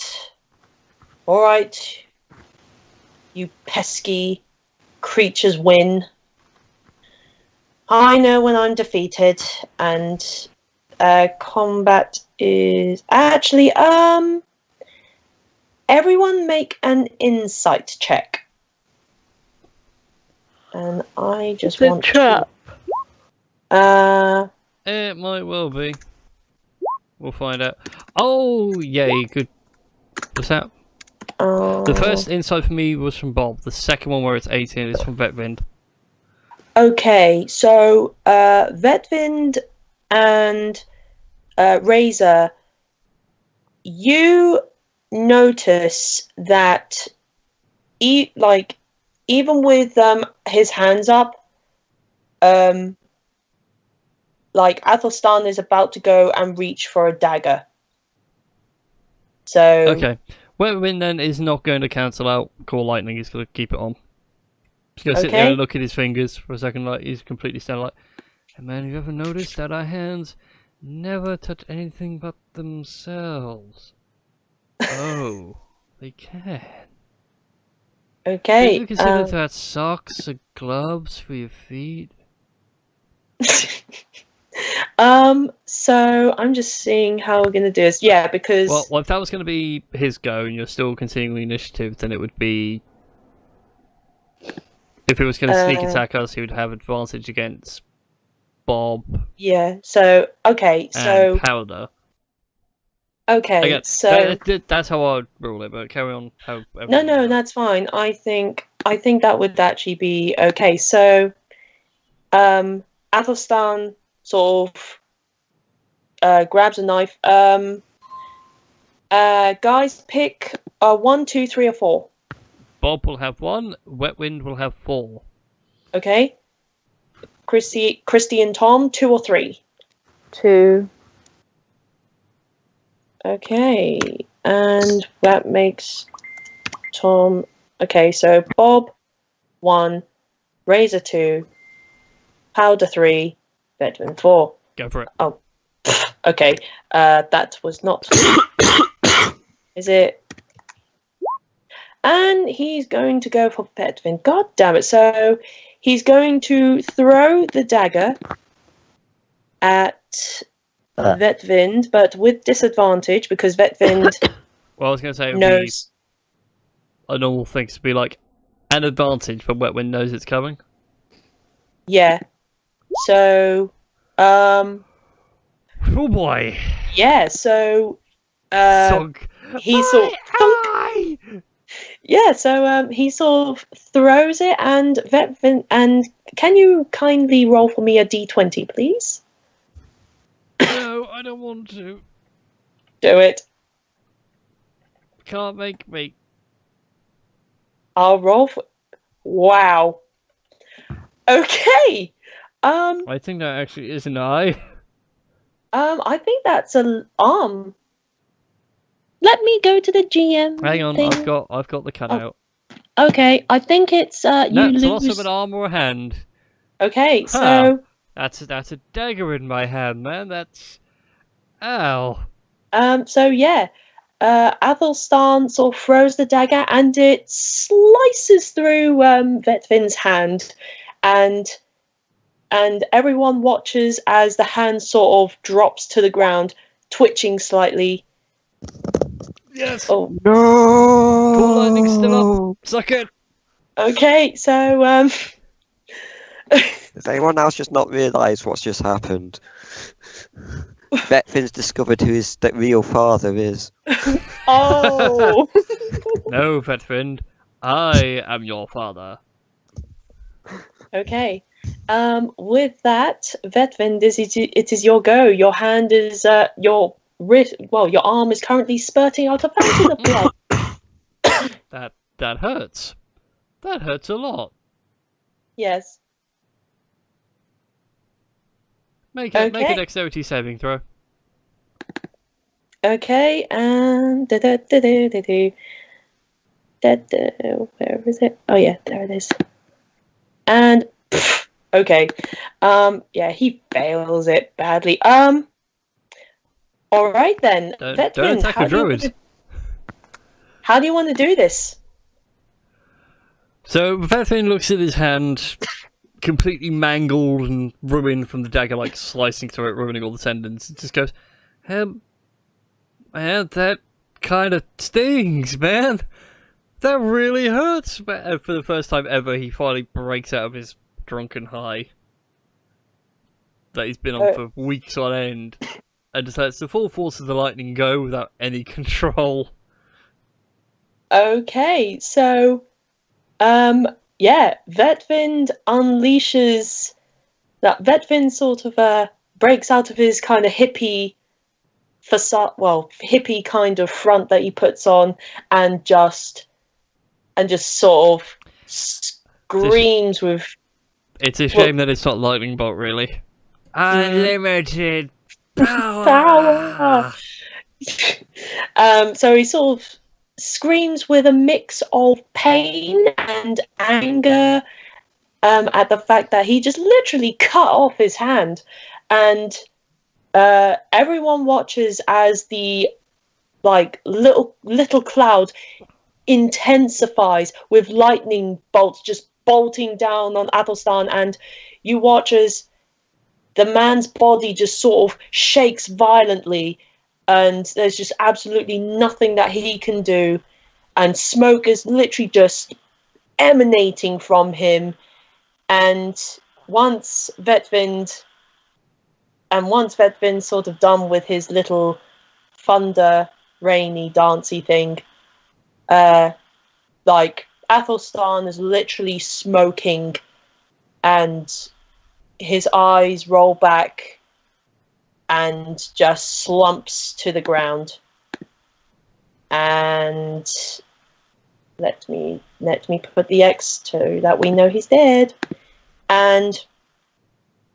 right, you pesky creatures win. I know when I'm defeated, and combat is actually everyone make an insight check. And I just want trap. It might well be. We'll find out. Oh, yay, good. What's that? The first insight for me was from Bob. The second one, where it's 18, is from Vetvind. Okay, so Vetvind and Razor, you notice that even with his hands up, like Athelstan is about to go and reach for a dagger. So okay, Wetwind then is not going to cancel out Core Lightning. He's going to keep it on. He's going to sit there and look at his fingers for a second, like he's completely standing like, hey man, have you ever noticed that our hands never touch anything but themselves? Oh, they can. Okay. Have you considered that socks or gloves for your feet? So I'm just seeing how we're gonna do this. Yeah, because well, if that was going to be his go and you're still continuing the initiative, then it would be, if it was going to sneak attack us, he would have advantage against Bob. Yeah. So okay. So and Powder. okay. Again, so that's how I'd rule it. But carry on. No, that's fine. I think that would actually be okay. So, Athelstan sort of grabs a knife. Guys, pick 1, 2, 3, or 4. Bob will have 1. Wetwind will have 4. Okay. Christy and Tom, 2 or 3. 2. Okay, and that makes Tom. Okay, so Bob 1, Razor 2, Powder 3, Bedouin 4. Go for it. Oh, okay. That was not. Is it? And he's going to go for Bedouin. God damn it! So he's going to throw the dagger at Vetvind, but with disadvantage because Vetvind well, I was going to say knows a normal thing to be like an advantage, but Wetwind knows it's coming. Yeah. So, oh boy. Yeah. So, he sort of. Yeah. So, he sort of throws it, and Vetvind. And can you kindly roll for me a d20, please? No, I don't want to. Do it. Can't make me. I'll roll for. Wow. Okay. I think that actually is an eye. I think that's an arm. Let me go to the GM. Hang on, thing. I've got the cutout. Okay, I think it's you That's lose. loss of an arm or a hand. Okay, Huh. so That's a dagger in my hand, man. That's ow. So yeah, Athelstan sort of throws the dagger and it slices through Vetvin's hand, and everyone watches as the hand sort of drops to the ground, twitching slightly. Yes. Oh, No! Ball lightning's still up. Suck it. okay. So Has anyone else just not realised what's just happened? Betfin's discovered who his real father is. oh. No, Vetfind. I am your father. Okay. With that, Vetvind, it is your go. Your hand is your wrist. Well, your arm is currently spurting out a fountain of blood. That hurts. That hurts a lot. Yes. Make a Okay. dexterity saving throw. Okay. And where is it? Oh yeah, there it is. And okay. Yeah, he fails it badly. All right then. Don't Vetvind, attack a druid. how do you want to do this? So Vetfind looks at his hand, completely mangled and ruined from the dagger, like slicing through it, ruining all the tendons. It just goes, man, that kind of stings, man. That really hurts. But for the first time ever, he finally breaks out of his drunken high that he's been on for weeks on end, and just lets the full force of the lightning go without any control. Okay, so yeah, Vetvind unleashes that. Vetvind sort of breaks out of his kind of hippie facade, well, hippie kind of front that he puts on, and just sort of screams with. It's a shame that it's not lightning bolt, really. Unlimited power. Power. So he sort of screams with a mix of pain and anger at the fact that he just literally cut off his hand, and everyone watches as the little cloud intensifies with lightning bolts just bolting down on Athelstan, and you watch as the man's body just sort of shakes violently, and there's just absolutely nothing that he can do, and smoke is literally just emanating from him. And once Vetvind sort of done with his little thunder rainy dancey thing, Athelstan is literally smoking, and his eyes roll back and just slumps to the ground. And let me put the X so that we know he's dead. And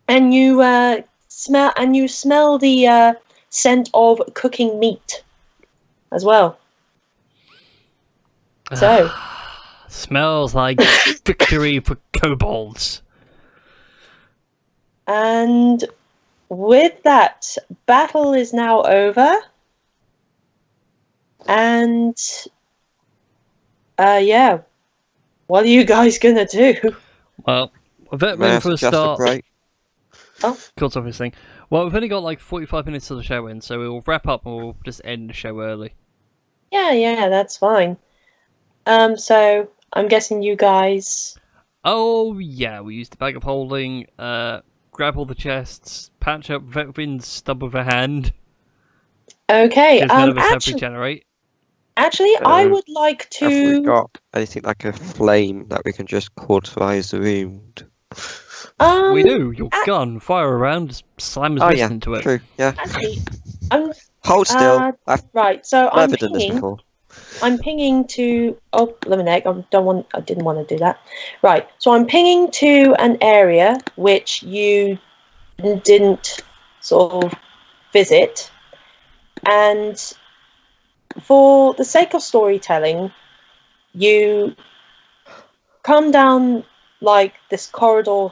you smell the scent of cooking meat as well. So smells like victory for kobolds. And with that, battle is now over. And yeah, what are you guys gonna do? Well, Vetman for a start. Oh, Cuts off his thing. Well, we've only got like 45 minutes of the show in, so we'll wrap up and we'll just end the show early. yeah, that's fine. So I'm guessing you guys. Oh yeah, we used the bag of holding. Grab all the chests, patch up Vetwin's stub of a hand. Okay. Because none of us have regenerate. Actually, I would like to. Have we got anything like a flame that we can just cauterize the wound? We do. Your gun, fire around, just slam his wrist into it. True. Yeah. Actually, Hold still. I've right. So never done this before. I'm pinging to. Oh, Lemonegg. I didn't want to do that. Right. So I'm pinging to an area which you didn't sort of visit, and for the sake of storytelling, you come down like this corridor,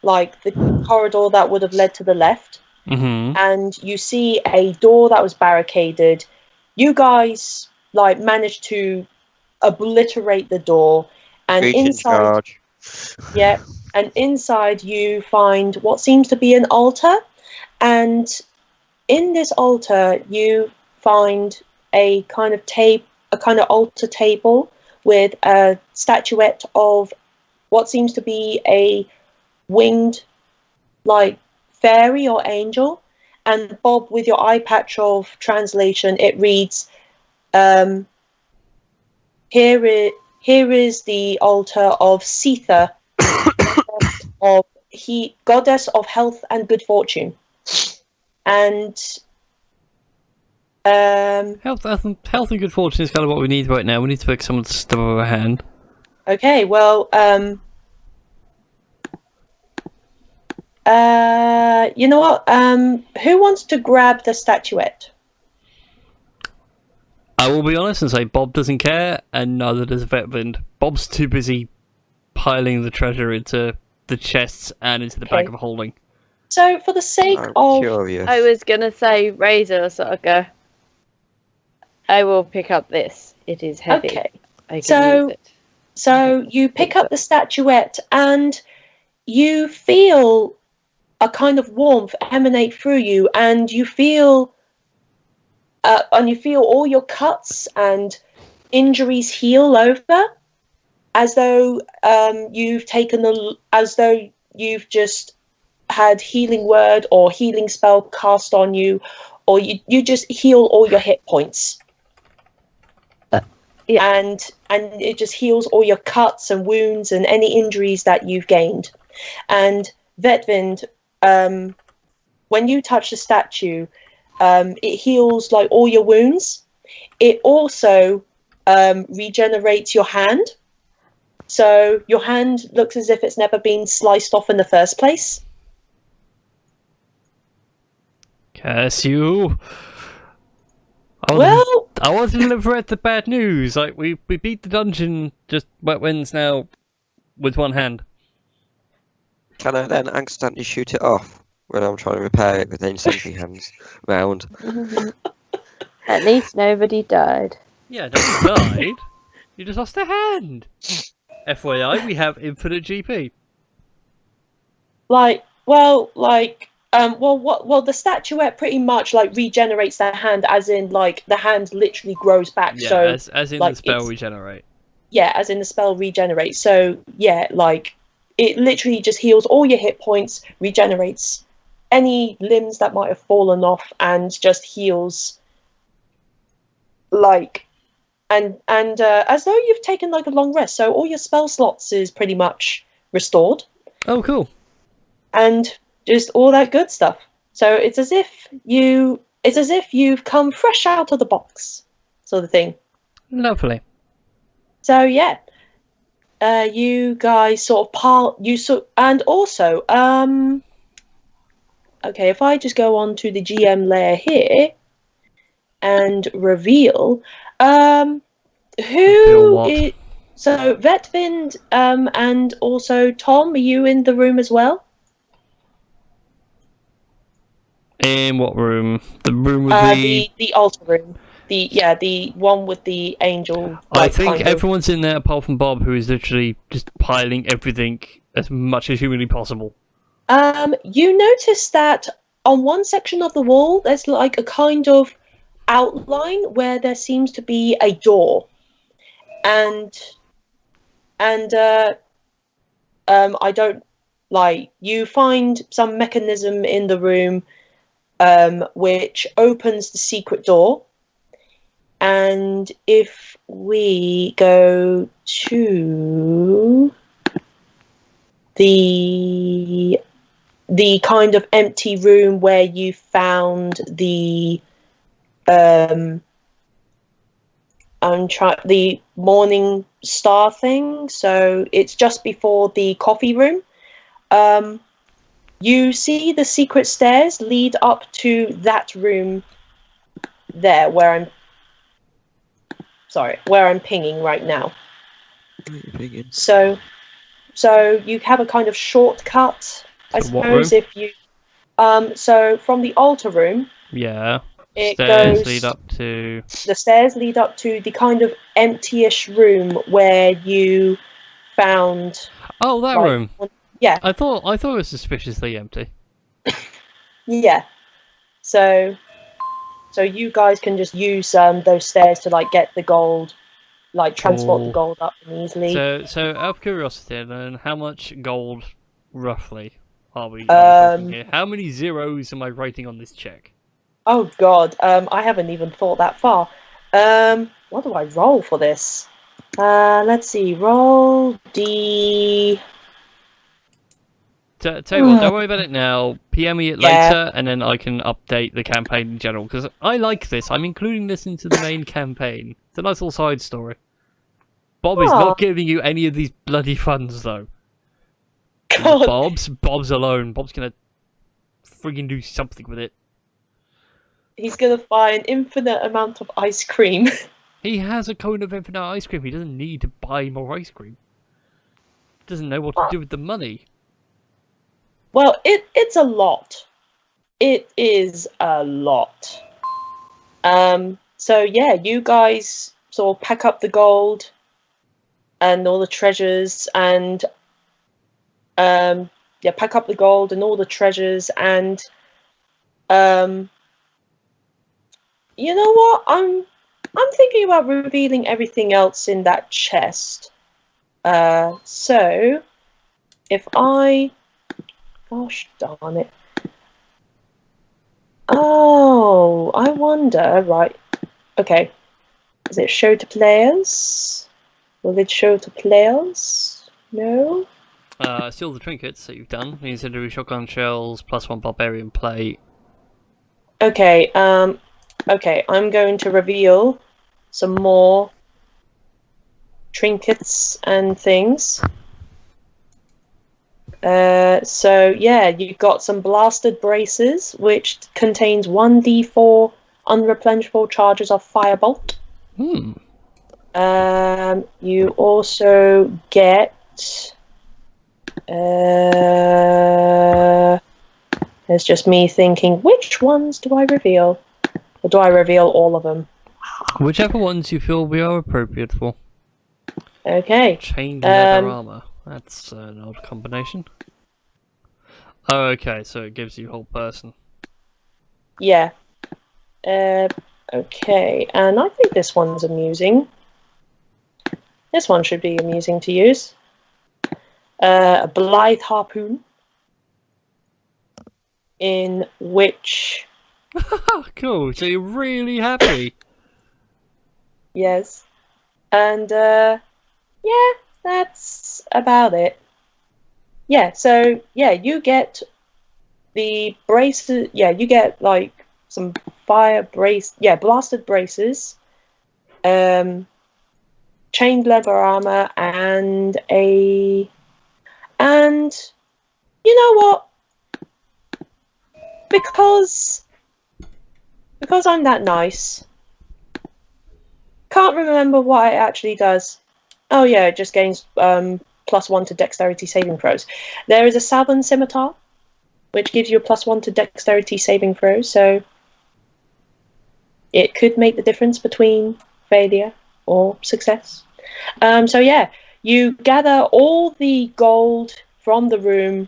like the corridor that would have led to the left, and you see a door that was barricaded. You guys managed to obliterate the door, and inside, and inside you find what seems to be an altar, and in this altar you find a kind of altar table with a statuette of what seems to be a winged, like, fairy or angel. And Bob, with your eye patch of translation, it reads, here is the altar of Sita, goddess of health and good fortune. And health and good fortune is kind of what we need right now. We need to make someone stub over a hand. okay, well, you know what? Who wants to grab the statuette? I will be honest and say Bob doesn't care, and neither does Vetvind. Bob's too busy piling the treasure into the chests and into the bag of holding. So, for the sake I'm of... curious. I was gonna say Razor will sort of go, I will pick up this. It is heavy. Okay. I can use it. So you pick up the statuette and you feel a kind of warmth emanate through you, and you feel all your cuts and injuries heal over, as though you've just had healing word or healing spell cast on you, or you just heal all your hit points. Yeah. And it just heals all your cuts and wounds and any injuries that you've gained. And Vetvind, when you touch the statue, it heals like all your wounds. It also regenerates your hand. So your hand looks as if it's never been sliced off in the first place. Curse you! I wanted to liberate the bad news. Like, we beat the dungeon, just wet wins now with one hand. Can I then accidentally shoot it off when I'm trying to repair it with then sentry hands round? At least nobody died. Yeah, nobody died. You just lost a hand. FYI, we have infinite GP. The statuette pretty much like regenerates their hand, as in like the hand literally grows back. Yeah, so as in like, the spell regenerate. Yeah, as in the spell regenerate. So yeah, like it literally just heals all your hit points, regenerates any limbs that might have fallen off, and just heals like and as though you've taken like a long rest. So all your spell slots is pretty much restored. Oh, cool. And just all that good stuff. So it's as if you've come fresh out of the box, sort of thing. Lovely. So yeah, you guys sort of and also okay, if I just go on to the GM layer here and reveal who is so Vetvind and also Tom, are you in the room as well? In what room? The room with the altar room. The one with the angel. I think everyone's in there apart from Bob, who is literally just piling everything as much as humanly possible. You notice that on one section of the wall, there's like a kind of outline where there seems to be a door, and I don't like. You find some mechanism in the room. Which opens the secret door, and if we go to the kind of empty room where you found the the morning star thing, so it's just before the coffee room. You see the secret stairs lead up to that room there, where I'm pinging right now. So you have a kind of shortcut, I suppose, if you so from the altar room. Yeah. The stairs lead up to the kind of empty-ish room where you found. Oh, that room. Yeah. I thought it was suspiciously empty. Yeah. So So you guys can just use those stairs to like get the gold, like transport the gold up easily. So out of curiosity, then, how much gold roughly are we talking here? How many zeros am I writing on this check? Oh God, I haven't even thought that far. What do I roll for this? Let's see. Roll D. Tell you what, don't worry about it now. PM me it later, and then I can update the campaign in general. Because I like this. I'm including this into the main campaign. It's a nice little side story. Bob is not giving you any of these bloody funds, though. God. Bob's alone. Bob's gonna friggin' do something with it. He's gonna buy an infinite amount of ice cream. He has a cone of infinite ice cream. He doesn't need to buy more ice cream. He doesn't know what to do with the money. Well, it's a lot. It is a lot. So yeah, you guys sort of pack up the gold and all the treasures, and pack up the gold and all the treasures, and you know what? I'm thinking about revealing everything else in that chest. So if I, gosh darn it. Oh, I wonder, right. Okay. Is it show to players? Will it show to players? No? Still the trinkets that you've done. Incendiary shotgun shells, +1 barbarian plate. Okay, okay, I'm going to reveal some more trinkets and things. So yeah, you've got some blasted braces, which contains 1d4 unreplenishable charges of firebolt. You also get it's just me thinking, which ones do I reveal? Or do I reveal all of them? Whichever ones you feel we are appropriate for. Okay. Chained leather armor. That's an odd combination. Oh, okay, so it gives you whole person. Yeah. Okay, and I think this one's amusing. This one should be amusing to use. A Blithe Harpoon. In which... Cool, so you're really happy. Yes. And, yeah, that's about it. Yeah, so, yeah, you get the braces, yeah, you get, like, some blasted braces, chained leather armor, and you know what? Because I'm that nice. Can't remember what it actually does. Oh yeah, it just gains +1 to dexterity saving throws. There is a Southern Scimitar, which gives you a +1 to dexterity saving throws, so it could make the difference between failure or success. So yeah, you gather all the gold from the room,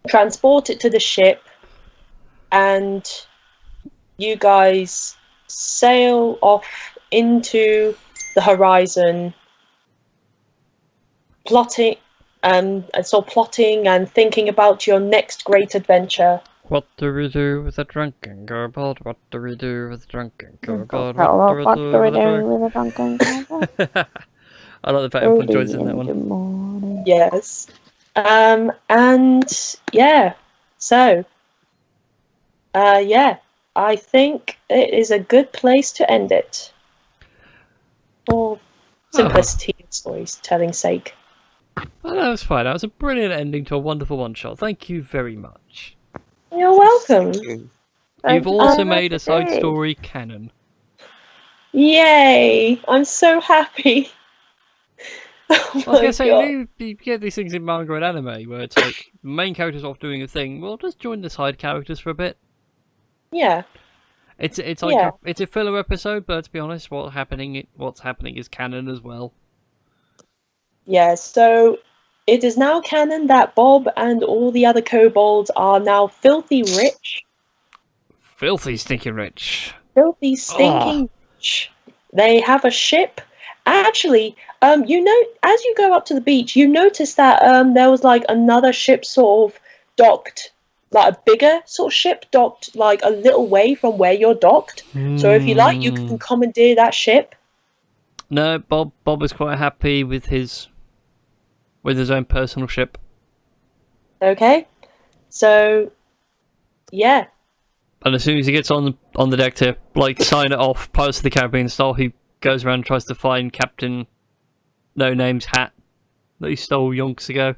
transport it to the ship, and you guys sail off into the horizon, plotting and thinking about your next great adventure. What do we do with a drunken kobold? What do we do with a drunken kobold? What do we do with a drunken kobold? I like the fact everyone joins in that one. Yes. And yeah, so yeah, I think it is a good place to end it. For simplicity and storytelling sake. Well, that was fine. That was a brilliant ending to a wonderful one-shot. Thank you very much. You're welcome. You've also made a side story canon. Yay! I'm so happy. I was going to say, you get these things in manga and anime where it's like, the main character's off doing a thing, well, just join the side characters for a bit. Yeah. It's like it's a filler episode, but to be honest, what's happening is canon as well. Yeah, so it is now canon that Bob and all the other kobolds are now filthy rich. Filthy stinking rich. filthy, stinking beach. They have a ship. Actually, you know, as you go up to the beach, you notice that there was like another ship sort of docked, like a bigger sort of ship docked like a little way from where you're docked. So if you like, you can commandeer that ship. No, Bob was quite happy with his own personal ship. Okay, so yeah. And as soon as he gets on the deck to like sign it off, Pirates of the Caribbean style, he goes around and tries to find Captain No Name's hat that he stole yonks ago.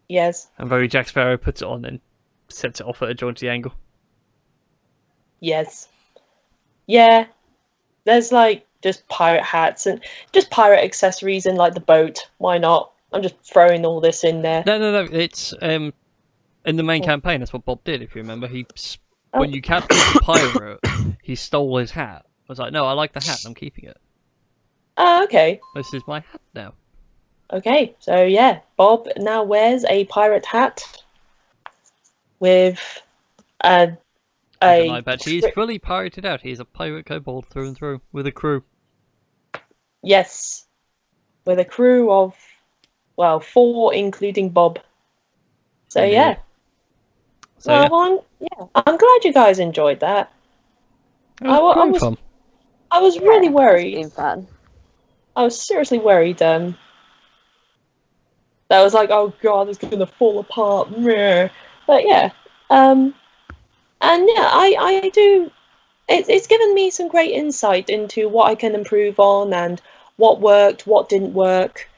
Yes. And very Jack Sparrow puts it on and sets it off at a jaunty angle. Yes. Yeah. There's like just pirate hats and just pirate accessories in like the boat. Why not? I'm just throwing all this in there. No. It's in the main campaign. That's what Bob did. If you remember, when you captured the pirate, he stole his hat. I was like, no, I like the hat. I'm keeping it. Oh, okay. This is my hat now. Okay, so yeah, Bob now wears a pirate hat with an eye patch. He's fully pirated out. He's a pirate kobold through and through with a crew. Yes, with a crew of 4, including Bob. So Indeed. yeah. So I'm glad you guys enjoyed that. I was really worried. It's been fun. I was seriously worried. That was like, oh god, it's gonna fall apart. But yeah, and yeah, I do. It's given me some great insight into what I can improve on and what worked, what didn't work,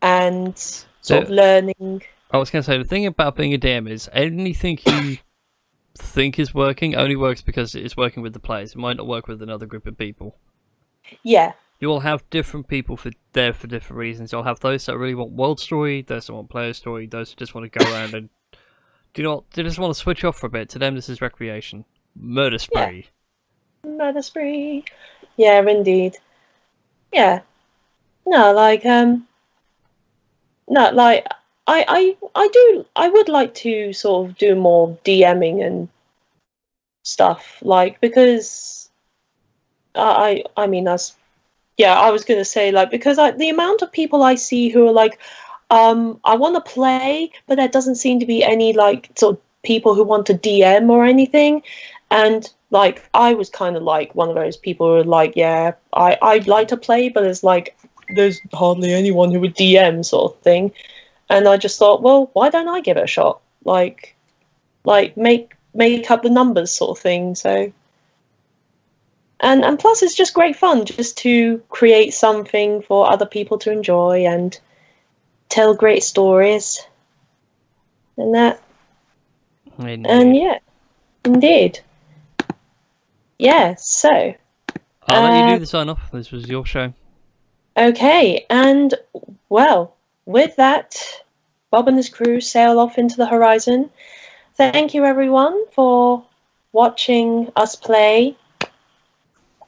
and sort of learning. I was going to say, the thing about being a DM is anything you think is working only works because it is working with the players. It might not work with another group of people. Yeah. You will have different people there for different reasons. You'll have those that really want world story, those that want player story, those who just want to go around and, do you know what, they just want to switch off for a bit. To them, this is recreation. Murder spree. Yeah. Murder spree. Yeah, indeed. Yeah. No, like, I would like to sort of do more DMing and stuff, like, because I mean, that's, yeah, I was gonna say, like, because the amount of people I see who are like, I want to play, but there doesn't seem to be any like sort of people who want to DM or anything, and like I was kind of like one of those people who are like, yeah, I'd like to play, but there's hardly anyone who would DM sort of thing. And I just thought, well, why don't I give it a shot? Like make up the numbers sort of thing. So, and plus, it's just great fun just to create something for other people to enjoy and tell great stories and that. Indeed. And yeah, indeed. Yeah. So I'll let you do the sign off. This was your show. Okay, and well, with that, Bob and his crew sail off into the horizon. Thank you, everyone, for watching us play.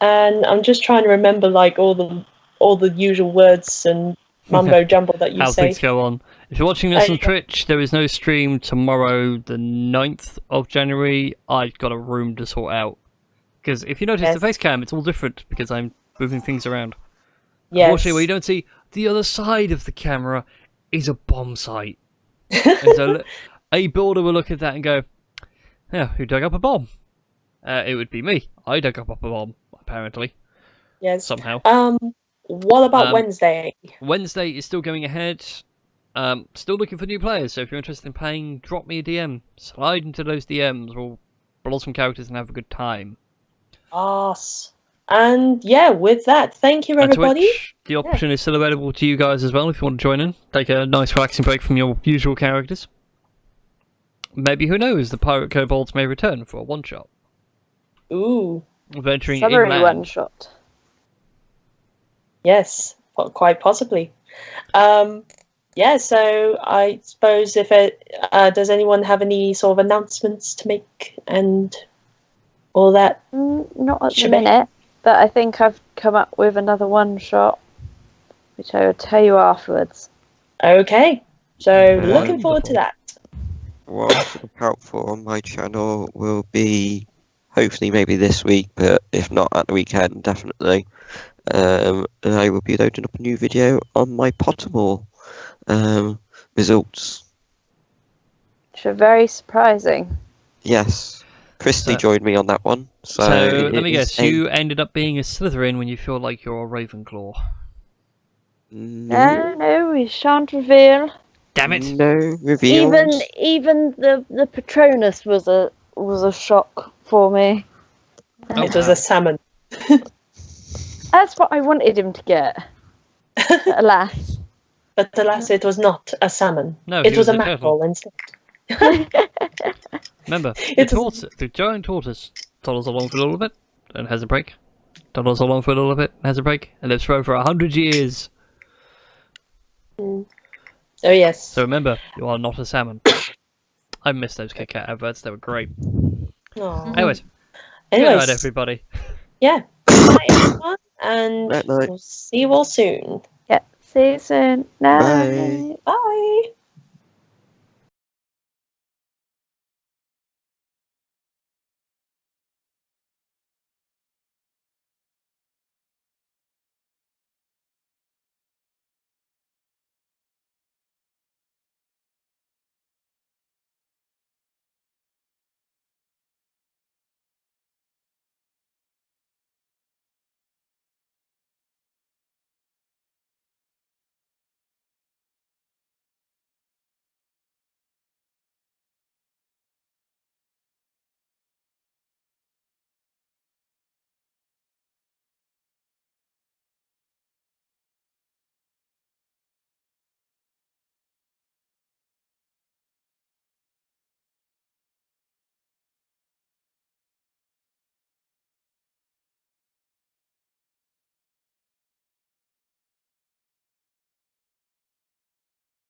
And I'm just trying to remember like all the usual words and mumbo jumbo that you How say. things go on. If you're watching this on Twitch, there is no stream tomorrow, the 9th of January. I've got a room to sort out. Because if you notice the face cam, it's all different because I'm moving things around. Yes. Unfortunately, what you don't see, the other side of the camera is a bomb site. And so a builder will look at that and go, yeah, who dug up a bomb? It would be me. I dug up a bomb, apparently. Yes. Somehow. What about Wednesday? Wednesday is still going ahead. Still looking for new players, so if you're interested in playing, drop me a DM. Slide into those DMs. We'll roll some characters and have a good time. Awesome. And yeah, with that, thank you, everybody. Twitch, the option is still available to you guys as well if you want to join in. Take a nice relaxing break from your usual characters. Maybe, who knows, the Pirate Kobolds may return for a one-shot. Ooh. Venturing Summer inland. one shot. Yes, quite possibly. Yeah, so I suppose if does anyone have any sort of announcements to make and all that? Not at the shebang? minute, but I think I've come up with another one shot, which I will tell you afterwards. Okay, so looking forward to that. What to look out for on my channel will be hopefully maybe this week, but if not at the weekend, definitely. And I will be loading up a new video on my Pottermore results. Which are very surprising. Yes, Christy joined me on that one. So let me guess, you ended up being a Slytherin when you feel like you're a Ravenclaw. No, we shan't reveal. Damn it! No reveals. Even the Patronus was a shock for me. It was a salmon. That's what I wanted him to get. Alas. But alas, it was not a salmon. No, it he was a turtle. mackerel instead. Remember, the giant tortoise toddles along for a little bit and has a break. Toddles along for a little bit and has a break, and lives for over 100 years. Oh yes. So remember, you are not a salmon. I missed those Kit Kat adverts; they were great. Aww. Anyways, good night, everybody. Yeah. Good night, everyone, and Night, night. we'll see you all soon. Yeah, see you soon. Bye. Bye.